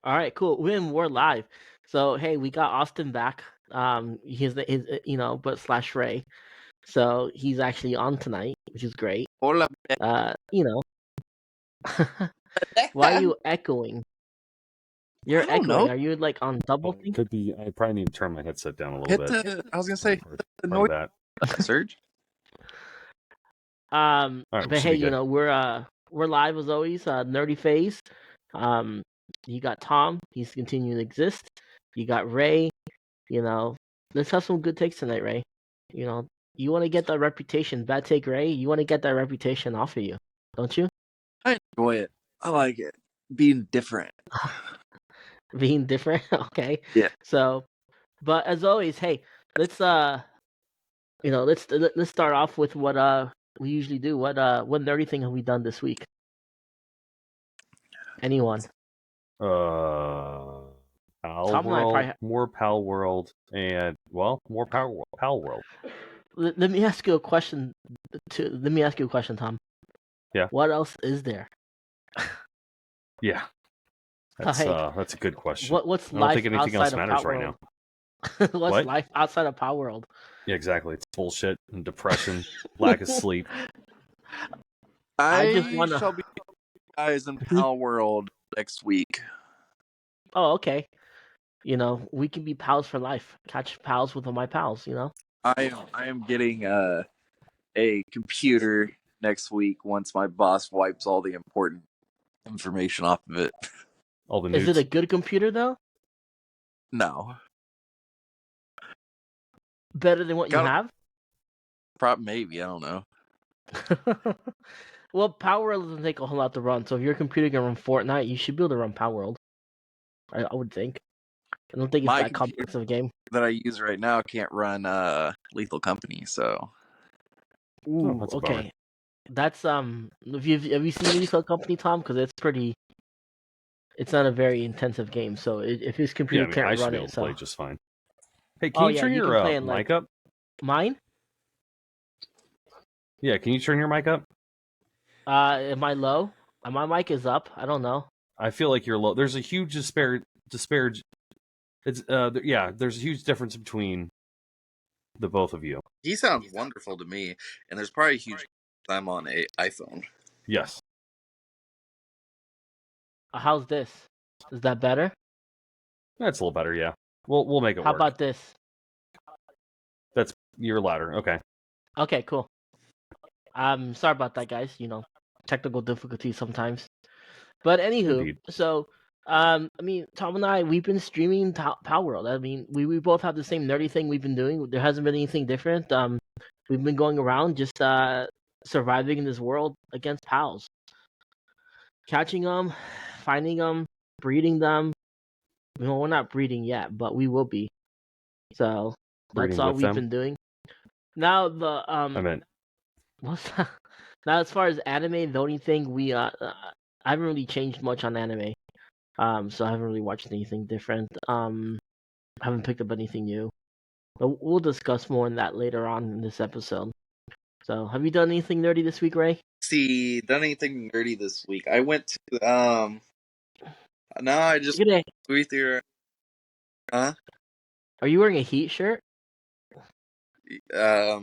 All right, cool. We're live. So hey, we got Austin back. His but slash Ray. So he's actually on tonight, which is great. Hola. You know, why are you echoing? You're I don't echoing. know. Are you like on double sync? Could be. I probably need to turn my headset down a little Hit bit. the. I was gonna say for the part noise of that. surge. All right, we But should hey, be good. we're live as always. Nerdy Phase. You got Tom. He's continuing to exist. You got Ray. Let's have some good takes tonight, Ray. You want to get that reputation. Bad take, Ray. You want to get that reputation off of you, don't you? I enjoy it. I like it. Being different. Being different, okay. Yeah. So, but as always, hey, let's let's start off with what we usually do. What nerdy thing have we done this week? Anyone? Pal Tom and I World, probably more Pal World, and more Pal World. Let me ask you a question. Let me ask you a question, Tom. Yeah. What else is there? Yeah. That's a good question. What's I don't life think anything else outside of matters Power right World? now. What's What? life outside of Power World? Yeah, exactly. It's bullshit and depression, lack of sleep. I just wanna- shall be guys in Pal World next week. Oh, okay. We can be pals for life. Catch pals with my pals. I am getting a computer next week once my boss wipes all the important information off of it. All the Is nudes. it a good computer though? No. Better than what you have? Maybe, I don't know. Well, Power World doesn't take a whole lot to run, so if your computer can run Fortnite, you should be able to run Power World. I would think. I don't think it's My that complex of a game. that I use right now can't run Lethal Company, so. Ooh, that's a okay. bummer. That's have you seen Lethal Company, Tom? Because it's not a very intensive game. So if his computer I can't should run be able it, to play so just fine. Hey, can you turn you your can play in mic up? Mine? Yeah, can you turn your mic up? Am I low? My mic is up. I don't know. I feel like you're low. There's a huge disparage. It's there's a huge difference between the both of you. He sounds wonderful to me, and there's probably a huge. I'm on a iPhone. Yes. How's this? Is that better? That's a little better, yeah. We'll make it work. How about this? You're louder. Okay. Okay, cool. Sorry about that, guys. Technical difficulties sometimes. But anywho, Indeed. so Tom and I, we've been streaming Power World. We both have the same nerdy thing we've been doing. There hasn't been anything different. We've been going around just surviving in this world against pals, catching them, finding them, breeding them. We're not breeding yet, but we will be. So Breeding that's all with we've them? been doing. Now I meant what's that? Now as far as anime, the only thing I haven't really changed much on anime. So I haven't really watched anything different. Haven't picked up anything new. But we'll discuss more on that later on in this episode. So, have you done anything nerdy this week, Ray? Done anything nerdy this week? I went to no, I just movie theater. Huh? Are you wearing a Heat shirt? Yeah.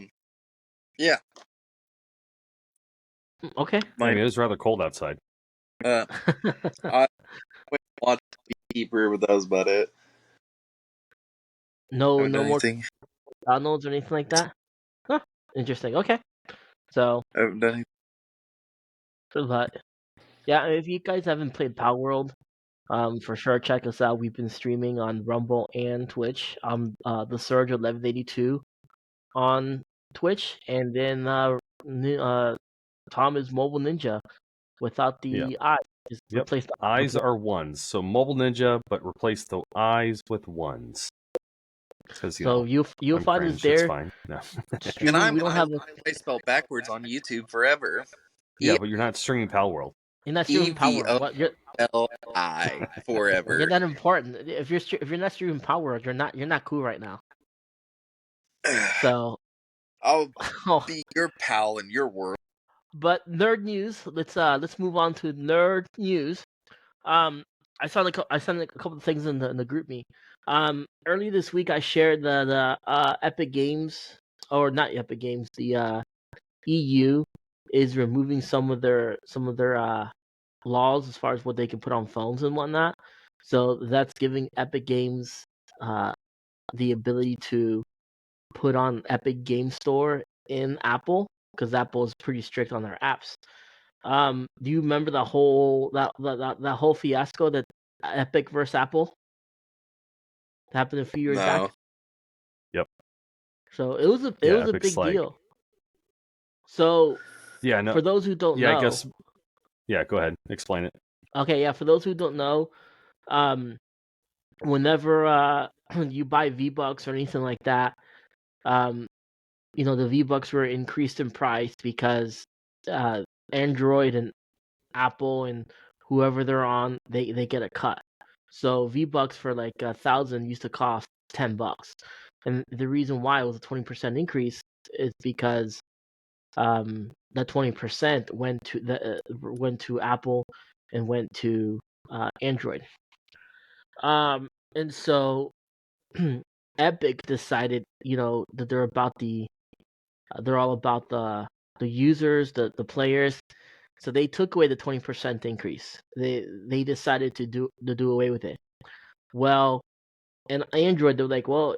Okay. it is rather cold outside. I went to watch Keeper, but that was about it. No more anything. downloads or anything like that? Huh. Interesting. Okay. So, I haven't done anything. But yeah, if you guys haven't played Power World, for sure check us out. We've been streaming on Rumble and Twitch. The Surge 1182 on Twitch, and then Tom is Mobile Ninja without the eyes. Just replace the eyes are ones. So Mobile Ninja, but replace the eyes with ones. So you'll find us there. It's fine. No. And I spell backwards on YouTube forever. Yeah, but you're not streaming Pal World. You're not streaming Power World. EVOLI forever. You're not important. If you're not streaming Power World, you're not cool right now. So I'll be your pal in your world. But nerd news. Let's move on to nerd news. I sent a couple of things in the group me. Early this week I shared the Epic Games, or not Epic Games, the EU is removing some of their laws as far as what they can put on phones and whatnot. So that's giving Epic Games uh, the ability to put on Epic Game Store in Apple, because Apple is pretty strict on their apps. Do you remember the whole that whole fiasco that Epic versus Apple happened a few years back? No. Yep. So it Yeah, was a Epic's big like, deal. So yeah, no, for those who don't yeah, I know, guess, yeah. Go ahead, explain it. okay, yeah, for those who don't know, um, whenever you buy V Bucks or anything like that, um, the V Bucks were increased in price because uh, Android and Apple and whoever they're on, they get a cut. So V Bucks for like 1,000 used to cost $10, and the reason why it was a 20% increase is because that 20% went to Apple and went to Android. And so Epic decided, that they're all about the users, the players. So they took away the 20% increase. They decided to do away with it. Well, and Android, they're like, well,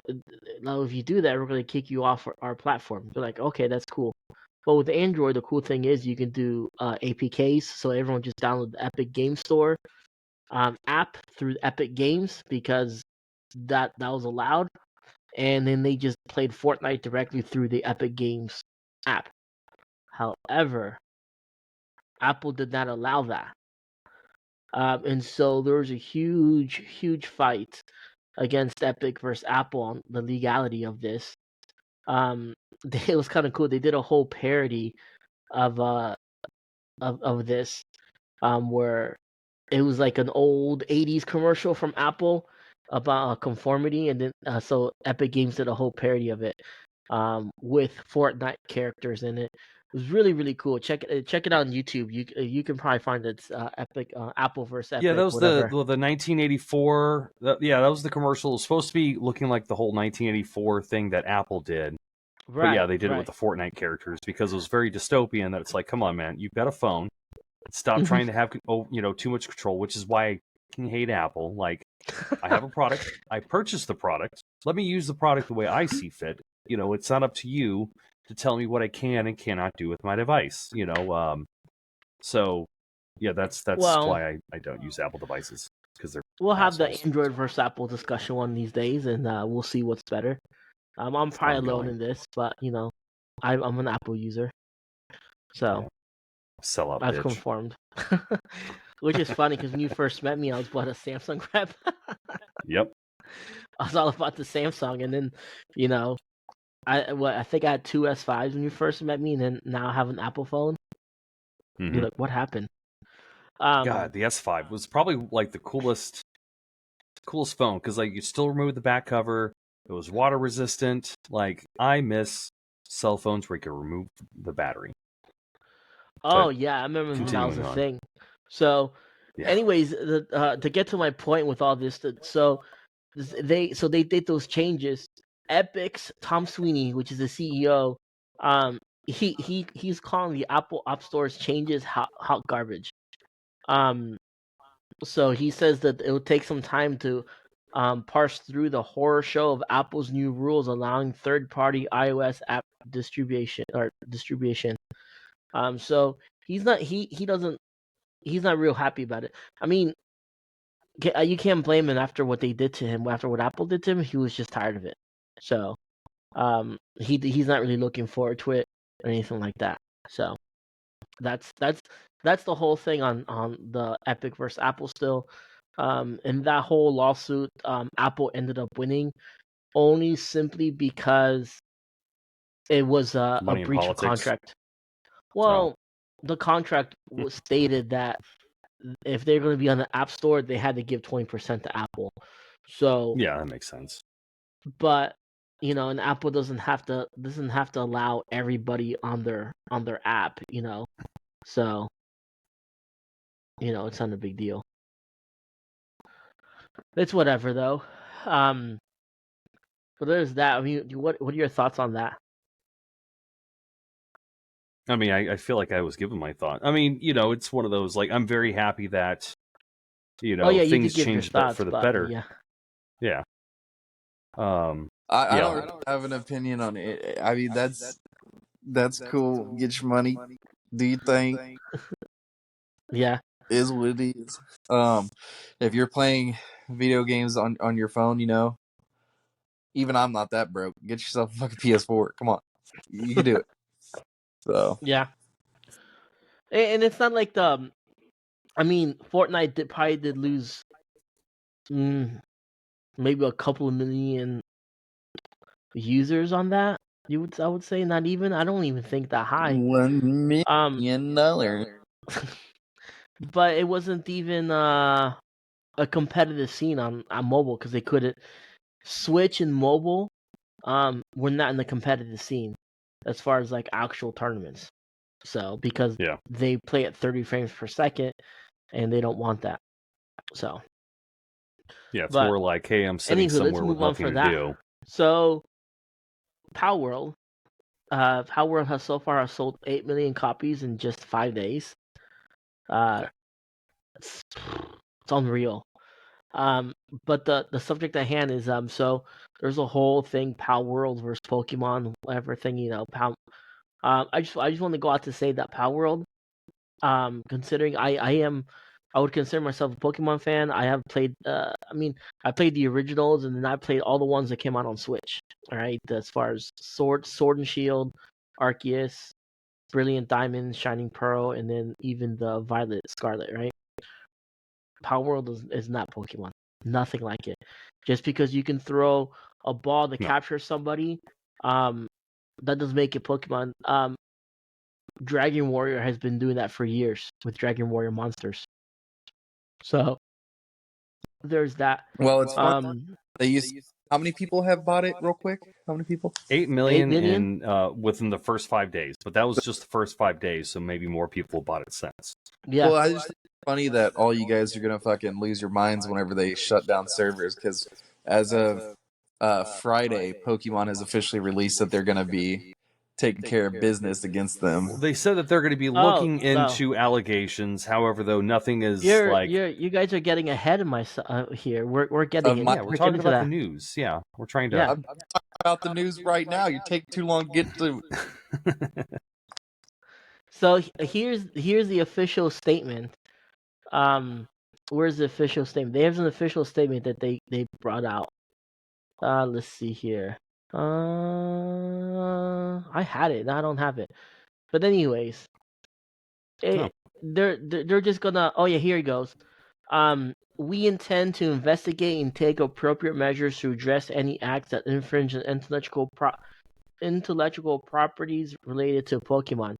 now if you do that, we're going to kick you off our platform. They're like, okay, that's cool. But with Android, the cool thing is you can do APKs, so everyone just download the Epic Game Store app through Epic Games, because that was allowed, and then they just played Fortnite directly through the Epic Games app. However, Apple did not allow that, and so there was a huge, huge fight against Epic versus Apple on the legality of this. Um, it was kind of cool. They did a whole parody of this, where it was like an old '80s commercial from Apple about conformity, and then so Epic Games did a whole parody of it, with Fortnite characters in it. It was really, really cool. Check it out on YouTube. You can probably find it's Epic Apple versus Yeah, that Epic, was whatever. the 1984. Yeah, that was the commercial. It was supposed to be looking like the whole 1984 thing that Apple did. But yeah, Right, they did it with right. the Fortnite characters because it was very dystopian. That it's like, come on, man, you've got a phone. Stop trying to have too much control, which is why I can hate Apple. Like, I have a product, I purchased the product. Let me use the product the way I see fit. It's not up to you to tell me what I can and cannot do with my device. So yeah, that's Well, why I don't use Apple devices because they're we'll have the assholes. Android versus Apple discussion one of these days, and we'll see what's better. I'm It's probably alone ongoing. in this, but I'm an Apple user, so Yeah. Sell out, I've bitch. conformed. Which is funny because when you first met me, I was a Samsung rep. Yep. I was all about the Samsung, and then, you know, I think I had two S5s when you first met me, and then now I have an Apple phone. You're Hmm. like, what happened? God, the S5 was probably like the coolest phone because like you still remove the back cover. It was water resistant. Like I miss cell phones where you can remove the battery. Oh But yeah, I remember when that was continuing a on, thing. So, yeah, anyways, to get to my point with all this, they did those changes. Epic's Tom Sweeney, which is the CEO, he's calling the Apple App Store's changes hot garbage. Um, so he says that it will take some time to parse through the horror show of Apple's new rules allowing third-party iOS app distribution. So he doesn't he's not real happy about it. I mean, you can't blame him after what they did to him. After what Apple did to him, he was just tired of it. So he's not really looking forward to it or anything like that. So that's that's that's the whole thing on the Epic versus Apple still. In that whole lawsuit, Apple ended up winning only simply because it was a money in breach of politics. contract. So Well, the contract was stated that if they're going to be on the App Store, they had to give 20% to Apple. So, yeah, that makes sense. but and Apple doesn't have to allow everybody on their app. So it's not a big deal. It's whatever though. Um, but there's that. I mean, what are your thoughts on that? I mean, I feel like I was given my thought. I mean, you know, it's one of those, like, I'm very happy that, you Oh know, yeah, you did things give your changed but thoughts, for the but better. yeah, Yeah. I Yeah. don't really have an opinion on it. I mean, that's cool. Get your money. Do you think yeah, is what it is? If you're playing video games on your phone, you know, even I'm not that broke. Get yourself a fucking PS4. Come on, you can do it. So yeah. And it's not like the. I mean, Fortnite probably did lose maybe a couple of million users on that. I would say not even. I don't even think that high. $1 million. But it wasn't even a competitive scene on mobile because they couldn't. Switch and mobile were not in the competitive scene as far as like actual tournaments. So because Yeah. they play at 30 frames per second and they don't want that. So Yeah. It's but more like, hey, I'm sitting anywho, let's somewhere with move on nothing for to that. do. So Power World. Power World has so far sold 8 million copies in just 5 days. Uh, it's, it's unreal. But the subject at hand is so there's a whole thing Power World versus Pokemon, whatever thing I just want to go out to say that Power World, considering I would consider myself a Pokemon fan. I have played I mean I played the originals and then I played all the ones that came out on Switch. All right, as far as Sword and Shield, Arceus, Brilliant Diamond, Shining Pearl, and then even the Violet Scarlet. Right, Power World is not Pokemon. Nothing like it. Just because you can throw a ball to No. capture somebody, um, that doesn't make it Pokemon. Dragon Warrior has been doing that for years with Dragon Warrior monsters. So there's that. Well, it's fun. Um, They used. How many people have bought it? Real quick, how many people? 8 8 million million. in within the first 5 days, but that was just the first 5 days, so maybe more people bought it since. Yeah. Well, I just think it's funny that all you guys are gonna fucking lose your minds whenever they shut down servers because as of Friday, Pokemon has officially released that they're gonna be taking care of business against them. They said that they're going to be Oh, looking no. into allegations. However, though, nothing is like. You guys are getting ahead of my here. We're getting Of it. my, Yeah, we're We're getting talking to about the that. news. Yeah, we're trying to. Yeah. I'm talking about the news right now. You're taking too long to get to. So here's the official statement. Where's the official statement? They have an official statement that they brought out. Let's see here. I had it. I don't have it. But anyways, Oh. they're just gonna. Oh yeah, here it goes. We intend to investigate and take appropriate measures to address any acts that infringe on intellectual properties related to Pokemon.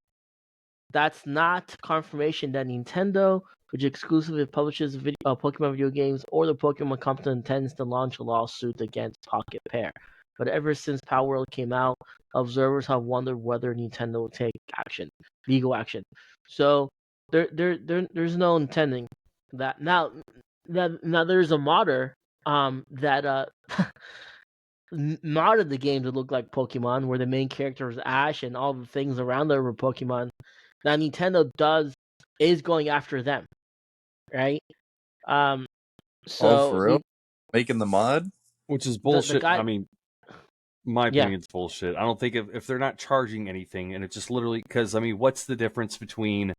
That's not confirmation that Nintendo, which exclusively publishes Pokemon video games, or the Pokemon company intends to launch a lawsuit against Pocket Pair. But ever since Power World came out, observers have wondered whether Nintendo will take legal action. So there's no intending that now. Now there's a modder that modded the game to look like Pokemon, where the main character is Ash and all the things around there were Pokemon. Now Nintendo is going after them, right? Um, Oh, so for real? Making the mod? Which is the bullshit. I guy, mean, my yeah, opinion, it's bullshit. I don't think if they're not charging anything, and it just literally because I mean, what's the difference between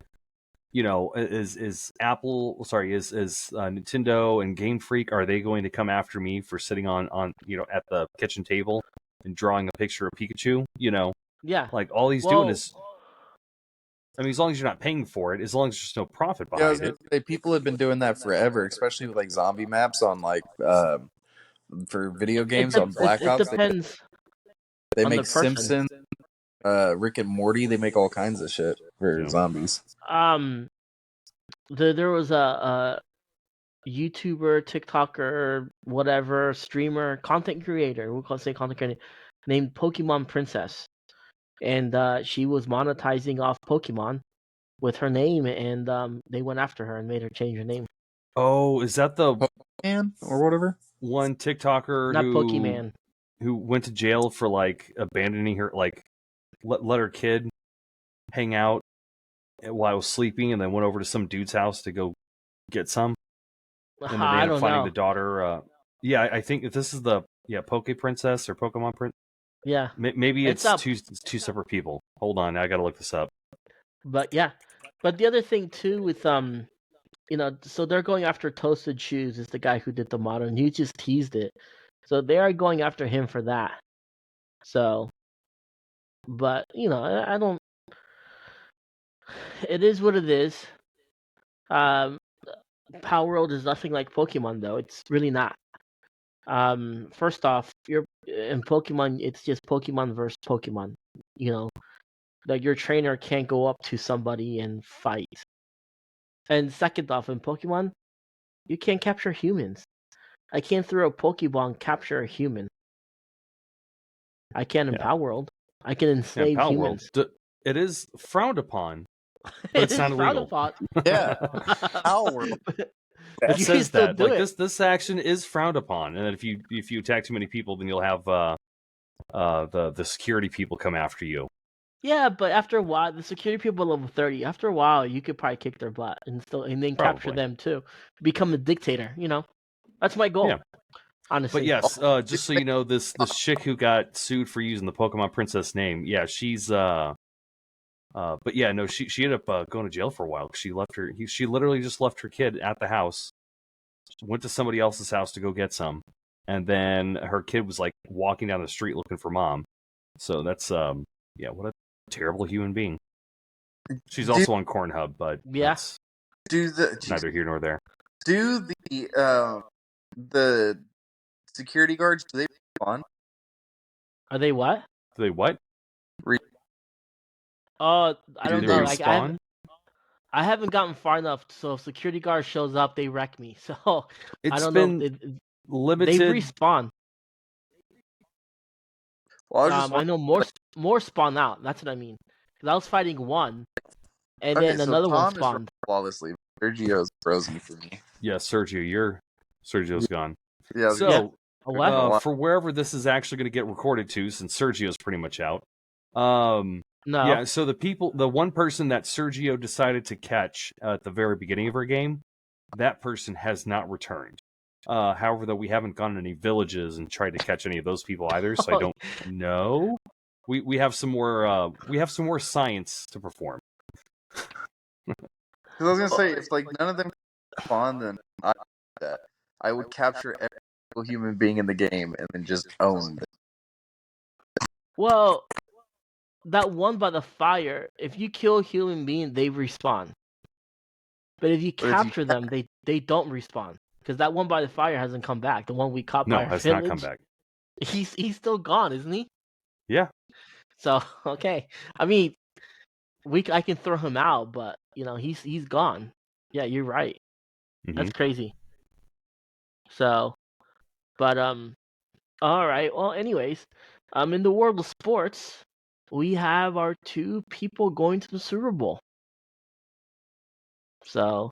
is Apple is Nintendo and Game Freak, are they going to come after me for sitting on at the kitchen table and drawing a picture of Pikachu? yeah. Like all he's doing Well, is, I mean, as long as you're not paying for it, as long as there's no profit Yeah, I was behind gonna it. say people have been doing that forever, especially with like zombie maps on like for video games on Black it Ops. depends They on the make person. Simpsons, Rick and Morty. They make all kinds of shit for Yeah. zombies. Um, there was a YouTuber, TikToker, whatever, streamer, content creator, we'll say content creator, named Pokemon Princess. And she was monetizing off Pokemon with her name, and they went after her and made her change her name. Oh, is that the Man or whatever. one TikToker Not Pokemon. who went to jail for like abandoning her, like let her kid hang out while I was sleeping, and then went over to some dude's house to go get some, and then they I ended up don't finding know. the daughter. Yeah, I think this is the Poke Princess or Pokemon Prince. Yeah, Maybe it's it's up. two separate people. Hold on, I gotta look this up. But yeah, but the other thing too with so they're going after Toasted Shoes is the guy who did the model, and he just teased it. So they are going after him for that. So, but I don't. It is what it is. Um, Power World is nothing like Pokemon, though. It's really not. First off, you're in Pokemon. It's just Pokemon versus Pokemon. You know, like your trainer can't go up to somebody and fight. And second off, in Pokemon, you can't capture humans. I can't throw a Pokeball and capture a human. I can in Yeah, Power World. I can yeah, enslave Power World. humans. It is frowned upon, but It it's is not frowned illegal. upon. Yeah, Power World. It But you can says still that do like it. this action is frowned upon, and if you attack too many people, then you'll have the security people come after you. Yeah, but after a while, the security people level 30. After a while, you could probably kick their butt and then capture Probably. them too. Become a dictator. That's my goal. Yeah. But Honestly. yes, just so you know, this chick who got sued for using the Pokemon Princess name, yeah, she's but yeah, no, she ended up going to jail for a while. She literally just left her kid at the house, went to somebody else's house to go get some, and then her kid was like walking down the street looking for mom. So that's yeah, what a terrible human being. She's Do, also on Cornhub, but Yeah. that's do neither here nor there. do the security guards, do they respond? Are they what? Do they what? Oh, I Do don't They they know. respawn? I haven't gotten far enough. So if security guard shows up, they wreck me. So I It's don't know. been They limited. respawn. Well, I was just I know wondering, more spawn out. That's what I mean. Because I was fighting one, and okay, then so another one Tom is spawned. flawlessly. Sergio's frozen for me. Yeah, Sergio's gone. Yeah, I was Yeah. So A what? Wow. for wherever this is actually going to get recorded to, since Sergio's pretty much out. No. Yeah, so the one person that Sergio decided to catch at the very beginning of our game, that person has not returned. However, though we haven't gone to any villages and tried to catch any of those people either, so I don't know. We have some more science to perform. Because I was gonna say, if like none of them spawn, then I would capture every single human being in the game and then just own them. Well, that one by the fire, if you kill a human being, they respawn. But if you But if you capture them, they don't respawn. Because that one by the fire hasn't come back. The one we caught No, by our has village, not come back. he's still gone, isn't he? Yeah. So okay. I mean, I can throw him out, but he's gone. Yeah, you're right. Mhm. That's crazy. So, but all right. Well, anyways, in the world of sports, we have our two people going to the Super Bowl. So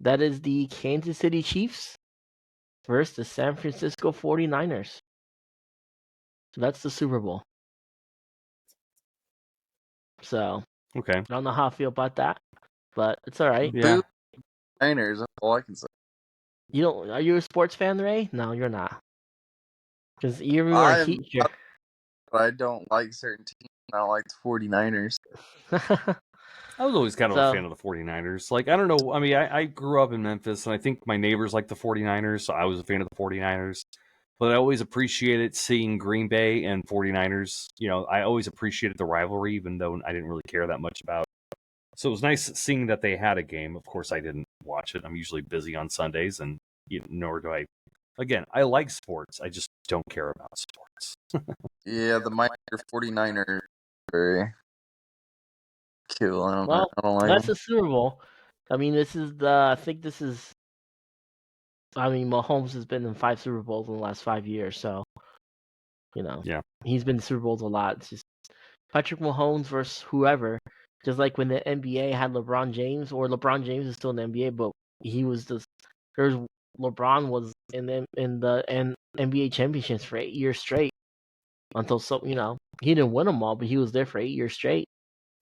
that is the Kansas City Chiefs versus the San Francisco 49ers. So that's the Super Bowl. So Okay. I don't know how I feel about that, but it's all right. Yeah. Niners, that's all I can say. Are you a sports fan, Ray? No, you're not. Because you were I a am Heat. not, but I don't like certain teams. I don't like the 49ers. I was always kind of a So fan of the 49ers. Like, I don't know. I mean, I grew up in Memphis, and I think my neighbors like the 49ers, so I was a fan of the 49ers. But I always appreciated seeing Green Bay and 49ers. I always appreciated the rivalry, even though I didn't really care that much about it. So it was nice seeing that they had a game. Of course, I didn't watch it. I'm usually busy on Sundays, and nor do I. Again, I like sports. I just don't care about sports. Yeah, the Minor 49ers very cool. I don't like that's them. the Super Bowl. I mean, I think this is. I mean, Mahomes has been in 5 Super Bowls in the last 5 years, so Yeah. he's been in Super Bowls a lot. It's just Patrick Mahomes versus whoever. Just like when the NBA had LeBron James, or LeBron James is still in the NBA, but he was There's LeBron was in the NBA championships for 8 years straight until he didn't win them all, but he was there for 8 years straight.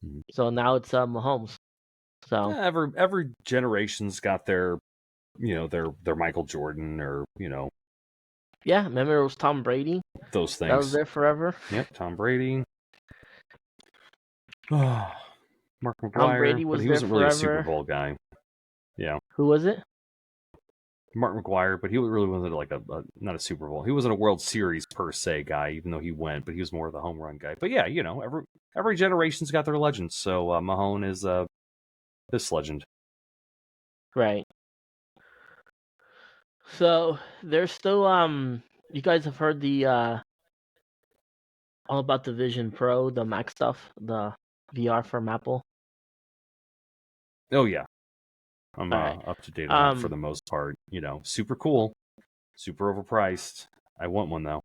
Mhm. So now it's Mahomes. So Yeah, every generation's got their their Michael Jordan or yeah, remember it was Tom Brady those that was things. there forever. Yep, Tom Brady. Mark Tom McGuire, Brady but was he there wasn't really a Super forever. Bowl guy. Yeah, Who was it? Mark McGuire, but he really wasn't like a not a Super Bowl. He wasn't a World Series per se guy, even though he went. But he was more of the home run guy. But yeah, every generation's got their legends. So Mahone is this legend. Right. So there's still you guys have heard the all about the Vision Pro, the Mac stuff, the VR from Apple. Oh yeah, I'm All right. up to date on that for the Um most part. Super cool, super overpriced. I want one though.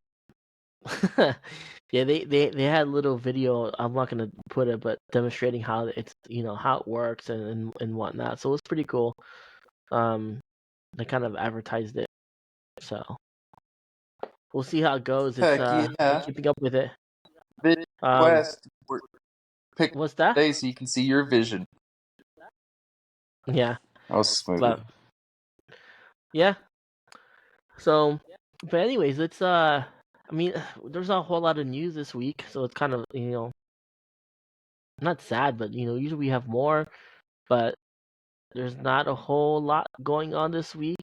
yeah, they had a little video, I'm not gonna put it, but demonstrating how it's how it works and whatnot. So it's pretty cool. They kind of advertised it. So we'll see how it goes. It's Heck yeah. keeping up with it. Vision Um Quest. Pick what's that? today so you can see your vision. Yeah. That was smooth. But yeah. So but anyways, let's I mean there's not a whole lot of news this week, so it's kind of not sad, but usually we have more, but there's not a whole lot going on this week.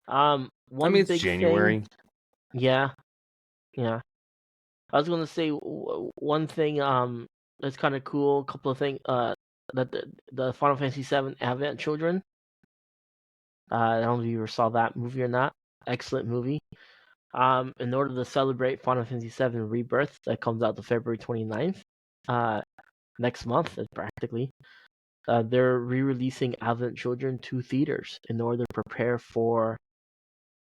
I One mean, it's big January. thing, yeah, yeah. I was gonna say one thing. That's kind of cool. A couple of things. That the Final Fantasy VII Advent Children. I don't know if you ever saw that movie or not. Excellent movie. In order to celebrate Final Fantasy VII Rebirth, that comes out to February 29th, next month, practically. They're re-releasing Advent Children to theaters in order to prepare for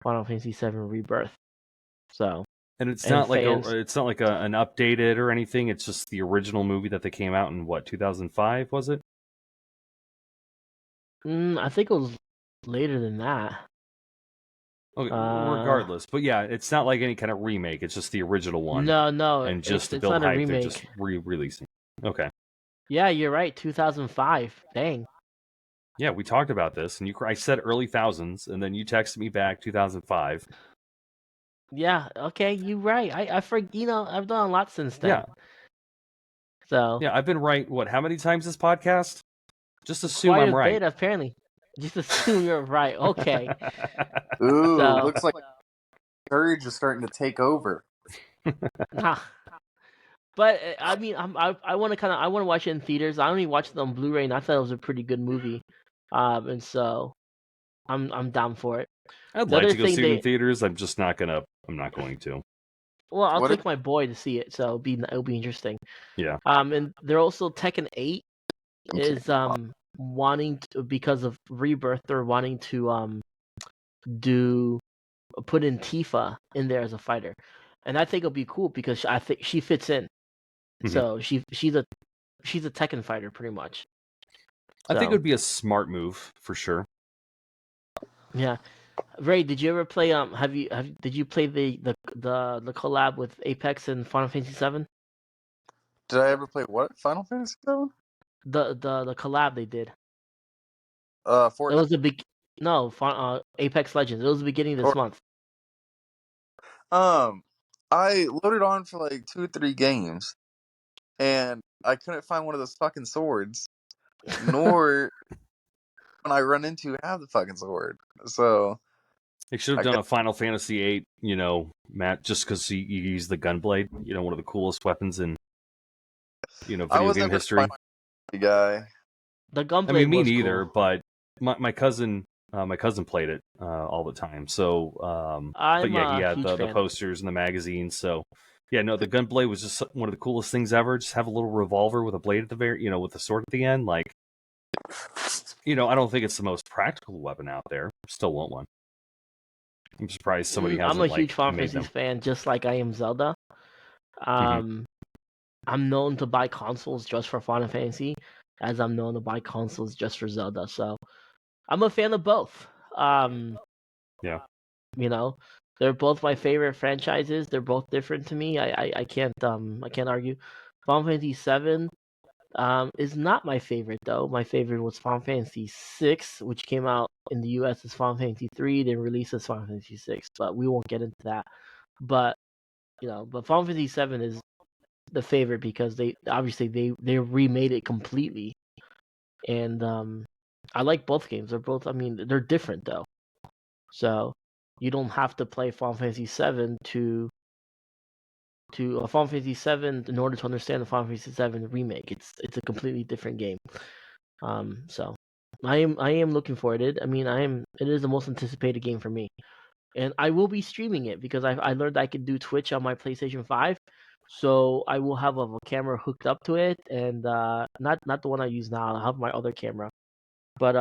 Final Fantasy VII Rebirth. So, And it's and not like fans, an updated or anything. It's just the original movie that they came out in 2005, was it? I think it was later than that. Okay, regardless, but yeah, it's not like any kind of remake. It's just the original one, no, and just to it's build not a hype, they're just remake. re-releasing. Okay, Yeah, you're right. 2005. Dang. yeah, we talked about this, and I said early thousands, and then you texted me back 2005. Yeah. Okay, you're right. I forget. I've done a lot since then. Yeah, So yeah, I've been right. What? How many times this podcast? Just assume quite a I'm right. bit, apparently. Just assume you're right. Okay. Ooh, So, looks like Surge is starting to take over. but I mean, I want to watch it in theaters. I only watched it on Blu-ray, and I thought it was a pretty good movie. And so I'm down for it. I'd The like other to go thing see it in theaters. I'm not going to. well, I'll What take if- my boy to see it, so it'll be interesting. Yeah. And they're also Tekken 8 Okay. is wanting to, because of Rebirth, they're wanting to do put in Tifa in there as a fighter, and I think it'll be cool because I think she fits in. Mhm. So she's a Tekken fighter pretty much. I think it So, would be a smart move for sure. yeah. Ray, did you ever play did you play the collab with Apex and Final Fantasy VII? Did I ever play what? Final Fantasy VII? The collab they did. It Fortnite. was the big no Apex Legends. It was the beginning of this month. I loaded on for like 2 or 3 games, and I couldn't find one of those fucking swords, nor when I run into have the fucking sword. So They should have I done guess a Final Fantasy VIII, Matt, just because you use the gunblade, one of the coolest weapons in, I video was game never a history. Final Fantasy guy. The gunblade I mean, me was neither, cool. but my cousin played it all the time. So, but I'm yeah, he a had huge the fan. posters and the magazines. So, yeah, no, the gunblade was just one of the coolest things ever. Just have a little revolver with a blade at the very, with a sword at the end. Like, I don't think it's the most practical weapon out there. Still want one. I'm surprised somebody I'm hasn't a huge Final made Fantasy them. fan, just like I am Zelda. I'm known to buy consoles just for Final Fantasy, as I'm known to buy consoles just for Zelda. So I'm a fan of both. Yeah. You know, they're both my favorite franchises. They're both different to me. I can't argue. Final Fantasy VII is not my favorite though. My favorite was Final Fantasy VI, which came out in the U.S. as Final Fantasy III, then released as Final Fantasy VI. But we won't get into that. But but Final Fantasy VII is the favorite because they obviously they remade it completely, and I like both games. They're both, I mean, they're different though. So you don't have to play Final Fantasy VII to Final Fantasy VII in order to understand the Final Fantasy VII remake. It's a completely different game. So I am looking forward to it. I mean, it is the most anticipated game for me, and I will be streaming it because I learned I could do Twitch on my PlayStation 5. So I will have a camera hooked up to it, and not the one I use now. I have my other camera, but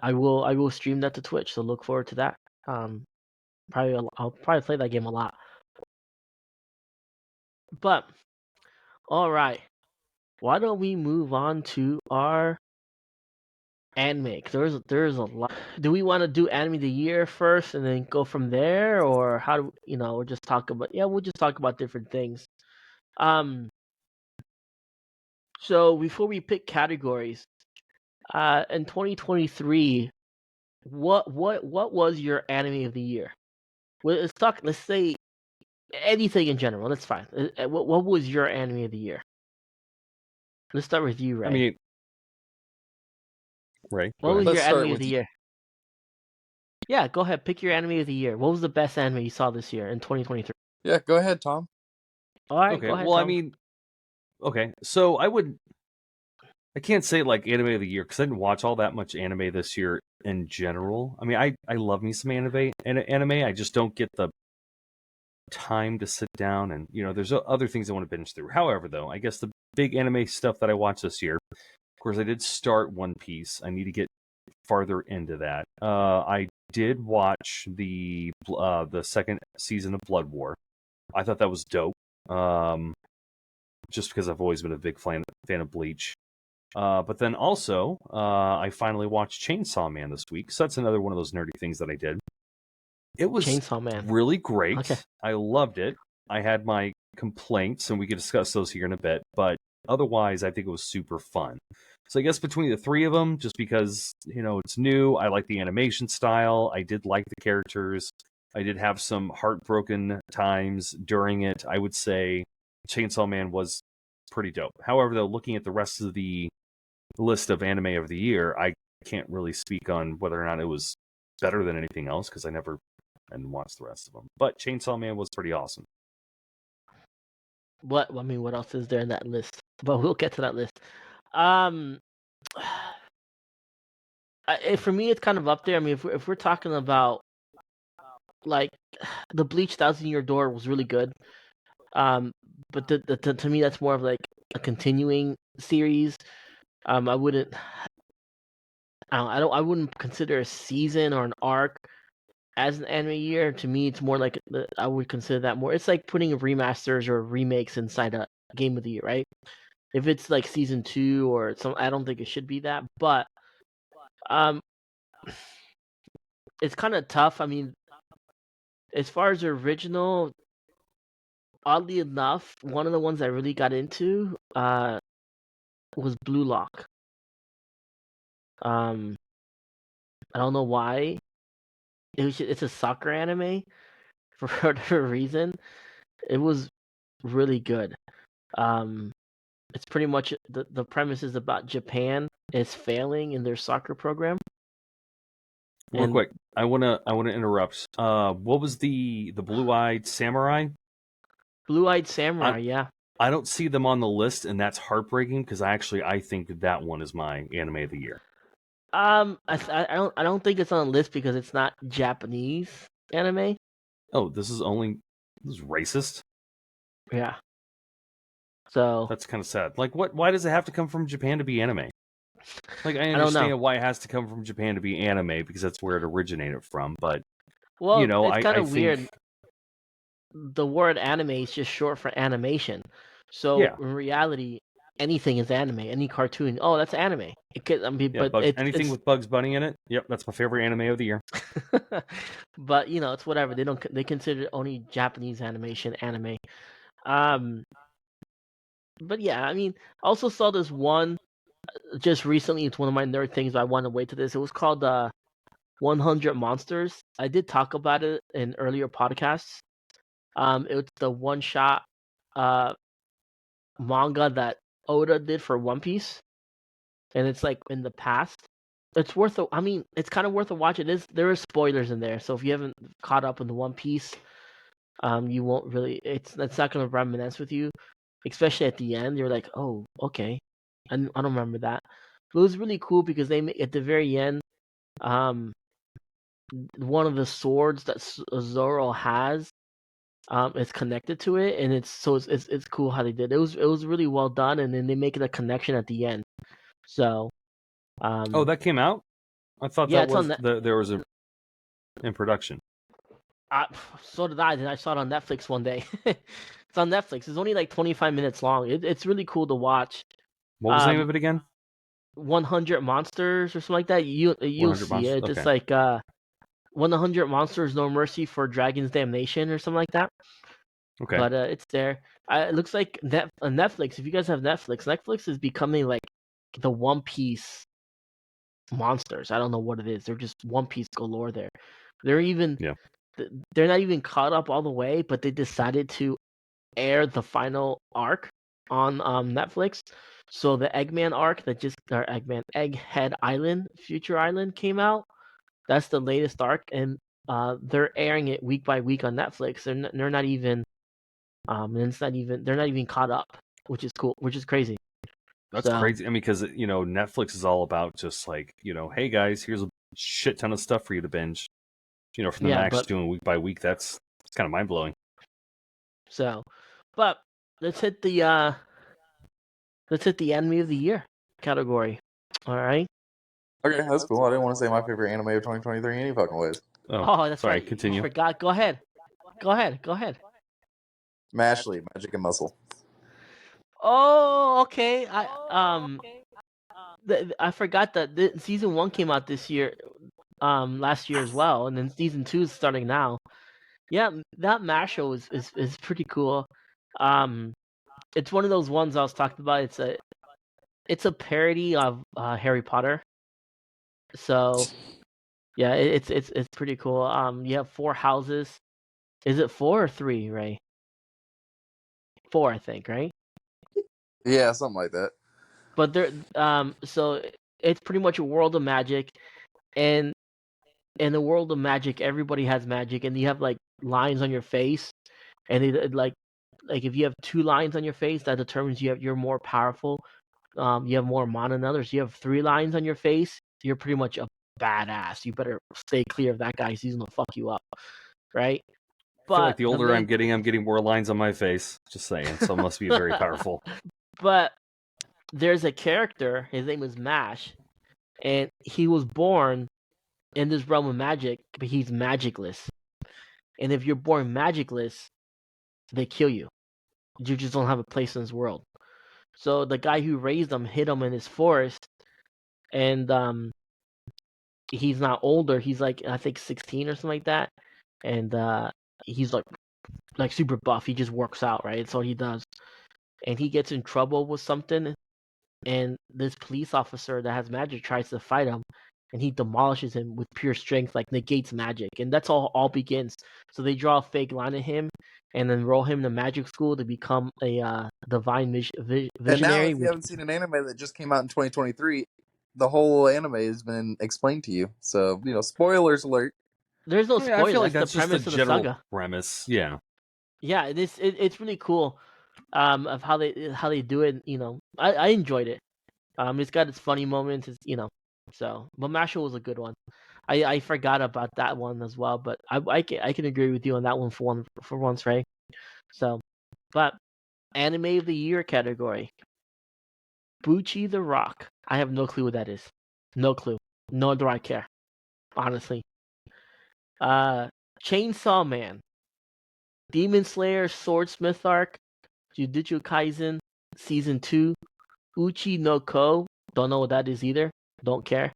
I will stream that to Twitch. So look forward to that. I'll probably play that game a lot. But all right, why don't we move on to our anime? 'Cause there's a lot. Do we want to do anime of the year first and then go from there, or how do we'll just talk about? Yeah, we'll just talk about different things. Um, so before we pick categories, in 2023, what was your anime of the year? Well, let's talk. Let's say anything in general. That's fine. What was your anime of the year? Let's start with you, Ray. I mean, Ray, What was Let's your start anime of with the you. year? Yeah, go ahead. Pick your anime of the year. What was the best anime you saw this year in 2023? Yeah, go ahead, Tom. All right, okay. go ahead, Well, I Tom. mean, okay. So I can't say like anime of the year because I didn't watch all that much anime this year in general. I mean, I love me some anime. I just don't get the time to sit down and there's other things I want to binge through. However, though, I guess the big anime stuff that I watched this year, of course, I did start One Piece. I need to get farther into that. I did watch the second season of Blood War. I thought that was dope. Just because I've always been a big fan of Bleach. But then also, I finally watched Chainsaw Man this week. So that's another one of those nerdy things that I did. It was Chainsaw Man. really great. Okay. I loved it. I had my complaints, and we could discuss those here in a bit. But otherwise, I think it was super fun. So I guess between the three of them, just because it's new, I like the animation style. I did like the characters. I did have some heartbroken times during it. I would say Chainsaw Man was pretty dope. However, though, looking at the rest of the list of anime of the year, I can't really speak on whether or not it was better than anything else because I never and watched the rest of them. But Chainsaw Man was pretty awesome. What else is there in that list? But we'll get to that list. For me, it's kind of up there. I mean, if we're talking about like the Bleach Thousand Year Door was really good. But to me, that's more of like a continuing series. I wouldn't. I wouldn't consider a season or an arc as an anime year. To me, it's more like I would consider that more. It's like putting remasters or remakes inside a game of the year, right? If it's like season 2 or some, I don't think it should be that. But um, it's kind of tough. I mean, as far as the original, oddly enough, one of the ones I really got into was Blue Lock. I don't know why. It's a soccer anime for whatever reason. It was really good. It's pretty much the premise is about Japan is failing in their soccer program. Real quick, I wanna interrupt. What was the blue-eyed samurai? Blue-eyed samurai, yeah. I don't see them on the list, and that's heartbreaking because I think that one is my anime of the year. I don't think it's on the list because it's not Japanese anime. Oh, this is racist. Yeah. So that's kind of sad. Like, what? Why does it have to come from Japan to be anime? Like, I don't know. understand why it has to come from Japan to be anime because that's where it originated from. But well, it's kind I of weird. think the word anime is just short for animation. So Yeah. in reality, anything is anime. Any cartoon, oh, that's anime. It could, I mean, Yeah, but anything it's with Bugs Bunny in it. Yep, that's my favorite anime of the year. but it's whatever. They consider only Japanese animation anime. Um, but yeah, I mean, I also saw this one just recently. It's one of my nerd things. I want to wait to this. It was called 100 Monsters. I did talk about it in earlier podcasts. It was the one shot uh manga that Oda did for One Piece, and it's like in the past. It's worth a. I mean, it's kind of worth a watch. There are spoilers in there, so if you haven't caught up in the One Piece, you won't really. It's not gonna reminisce with you, especially at the end. You're like, oh, okay, I don't remember that. But it was really cool because at the very end, um, one of the swords that Zoro has is connected to it, and it's cool how they did it. It was really well done, and then they make it a connection at the end. So Oh, that came out. I thought yeah, that it's on was that. there was a in production. I, so did I. Then I saw it on Netflix one day. It's on Netflix. It's only like 25 minutes long. It's really cool to watch. What was the name Um, of it again? 100 Monsters or something like that. You'll 100 see Monsters. it. It's Okay. like 100 Monsters No Mercy for Dragon's Damnation or something like that. Okay. But it's there. It looks like Netflix. If you guys have Netflix is becoming like the One Piece monsters. I don't know what it is. They're just One Piece galore. They're even Yeah. they're not even caught up all the way, but they decided to air the final arc on Netflix. So the Eggman arc that just or Egghead Island, Future Island came out. That's the latest arc, and they're airing it week by week on Netflix. They're not even and it's not even they're not even caught up, which is cool, which is crazy. That's So crazy. I mean, because Netflix is all about just like hey guys, here's a shit ton of stuff for you to binge. For them yeah, actually but doing week by week, it's kind of mind blowing. so, but let's hit the anime of the year category. All right. Okay, that's cool. I didn't want to say my favorite anime of 2023 any fucking ways. Oh, That's sorry. right. You Continue. forgot. Go ahead. Go ahead. Go ahead. Mashley, Magic and Muscle. Oh, okay. I forgot that season 1 came out this year, last year as well, and then season 2 is starting now. Yeah, that Masho is pretty cool. It's one of those ones I was talking about. It's a parody of Harry Potter. So yeah, it's pretty cool. You have 4 houses. Is it 4 or 3, Ray? 4, I think, right? Yeah, something like that. But so it's pretty much a world of magic, and in the world of magic, everybody has magic, and you have like lines on your face, and like if you have 2 lines on your face, that determines you're more powerful. You have more mana than others. You have 3 lines on your face, you're pretty much a badass. You better stay clear of that guy. He's gonna fuck you up, right? I feel like But the older I'm getting more lines on my face. Just saying. So it must be very powerful. but there's a character. His name is Mash, and he was born in this realm of magic, but he's magicless. And if you're born magicless, they kill you. You just don't have a place in this world. So the guy who raised him hid him in his forest, and he's not older. He's like I think 16 or something like that, and he's like super buff. He just works out, right? That's all he does. And he gets in trouble with something, and this police officer that has magic tries to fight him, and he demolishes him with pure strength, like negates magic, and that's all begins. So they draw a fake line of him and enroll him in magic school to become a divine And now, visionary. if you Which haven't seen an anime that just came out in 2023, the whole anime has been explained to you. So, spoilers alert. there's no Yeah, I spoiler. feel like That's the that's just the premise of the general saga. premise. Yeah. Yeah, it's really cool. Of how they do it. I enjoyed it. It's got its funny moments. So, but Mashle was a good one. I forgot about that one as well, but I can agree with you on that one for once, Ray. So, but anime of the year category, Bucci the Rock. I have no clue what that is. No clue. Nor do I care, honestly. Uh, Chainsaw Man, Demon Slayer Swordsmith arc, Jujutsu Kaisen season 2, Uchi no Ko, don't know what that is either. Don't care.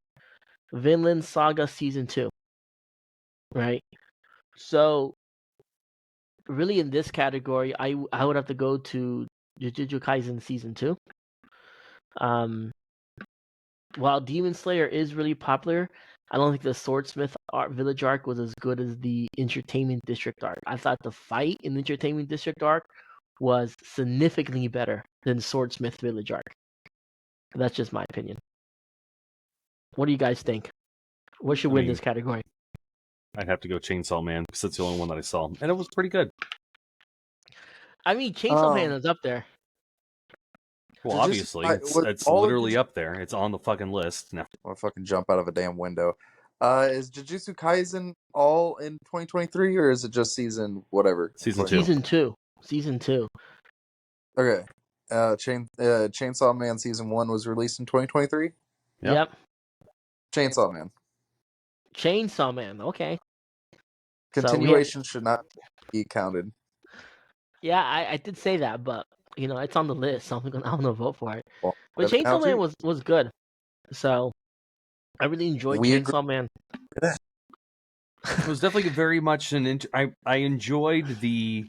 Vinland Saga Season 2. Right? So, really in this category, I would have to go to Jujutsu Kaisen Season 2. While Demon Slayer is really popular, I don't think the Swordsmith Village arc was as good as the Entertainment District arc. I thought the fight in the Entertainment District arc was significantly better than Swordsmith Village arc. That's just my opinion. What do you guys think? What should win this category? I'd have to go Chainsaw Man because it's the only one that I saw, and it was pretty good. I mean, Chainsaw Man is up there. Well, obviously, it's literally up there. It's on the fucking list. No. I'll fucking jump out of a damn window. Is Jujutsu Kaisen all in 2023, or is it just season whatever? Season 2. Season 2. Okay. Chainsaw Man Season 1 was released in 2023? Yep. Chainsaw Man. Chainsaw Man, okay. Continuation should not be counted. Yeah, I did say that, but it's on the list, so I'm gonna vote for it. Well, but Chainsaw Man was good, so I really enjoyed Chainsaw Man. It was definitely very much I enjoyed the.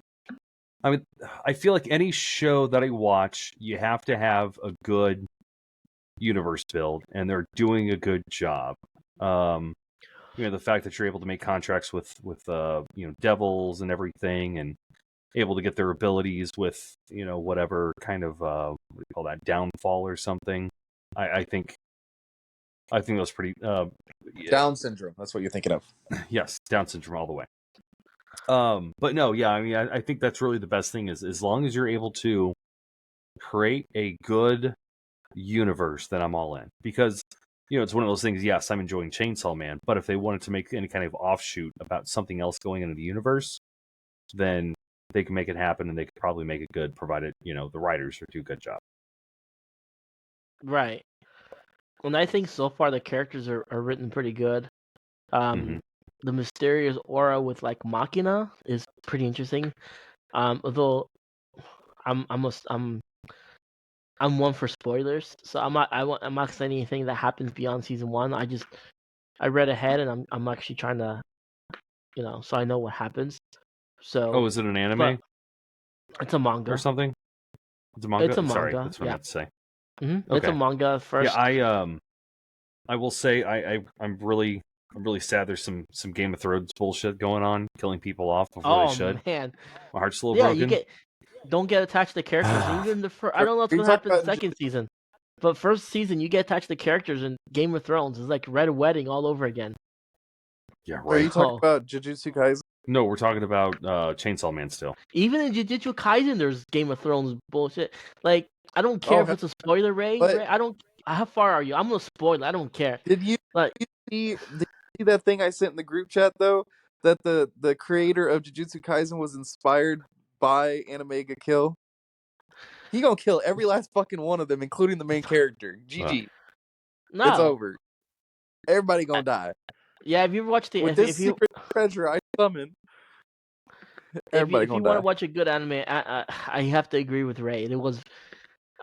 I mean, I feel like any show that I watch, you have to have a good universe build, and they're doing a good job. The fact that you're able to make contracts with devils and everything, and able to get their abilities with whatever kind of what do you call that, downfall or something. I think that was pretty Down syndrome, that's what you're thinking of. Yes, Down syndrome all the way. But no, yeah, I mean, I think that's really the best thing is as long as you're able to create a good universe, then I'm all in. Because it's one of those things. Yes, I'm enjoying Chainsaw Man, but if they wanted to make any kind of offshoot about something else going into the universe, then they can make it happen, and they could probably make it good, provided the writers do a good job. Right. And I think so far the characters are written pretty good. The mysterious aura with like Machina is pretty interesting. Although I'm one for spoilers, so I'm not saying anything that happens beyond season 1. I read ahead, and I'm actually trying to, so I know what happens. So. Is it an anime? It's a manga or something. It's a manga. It's a manga. Sorry, that's what I meant to say. Okay. It's a manga first. Yeah, I will say I'm really sad. There's some Game of Thrones bullshit going on, killing people off before they should. Oh man, my heart's a little broken. Don't get attached to the characters. Even the first, I don't know what's gonna happen in the second season, but first season you get attached to the characters in Game of Thrones. It's like Red Wedding all over again. Yeah, right. Are you talking about Jujutsu Kaisen? No, we're talking about Chainsaw Man still. Even in Jujutsu Kaisen, there's Game of Thrones bullshit. Like, I don't care if it's a spoiler, Ray. I don't. How far are you? I'm gonna spoil. I don't care. Did you see that thing I sent in the group chat though? That the creator of Jujutsu Kaisen was inspired by Animega Kill. He gonna kill every last fucking one of them, including the main character. GG. No, it's over. Everybody gonna die. Yeah, if you watched the with this secret treasure I summon, everybody if you want to watch a good anime, I have to agree with Ray.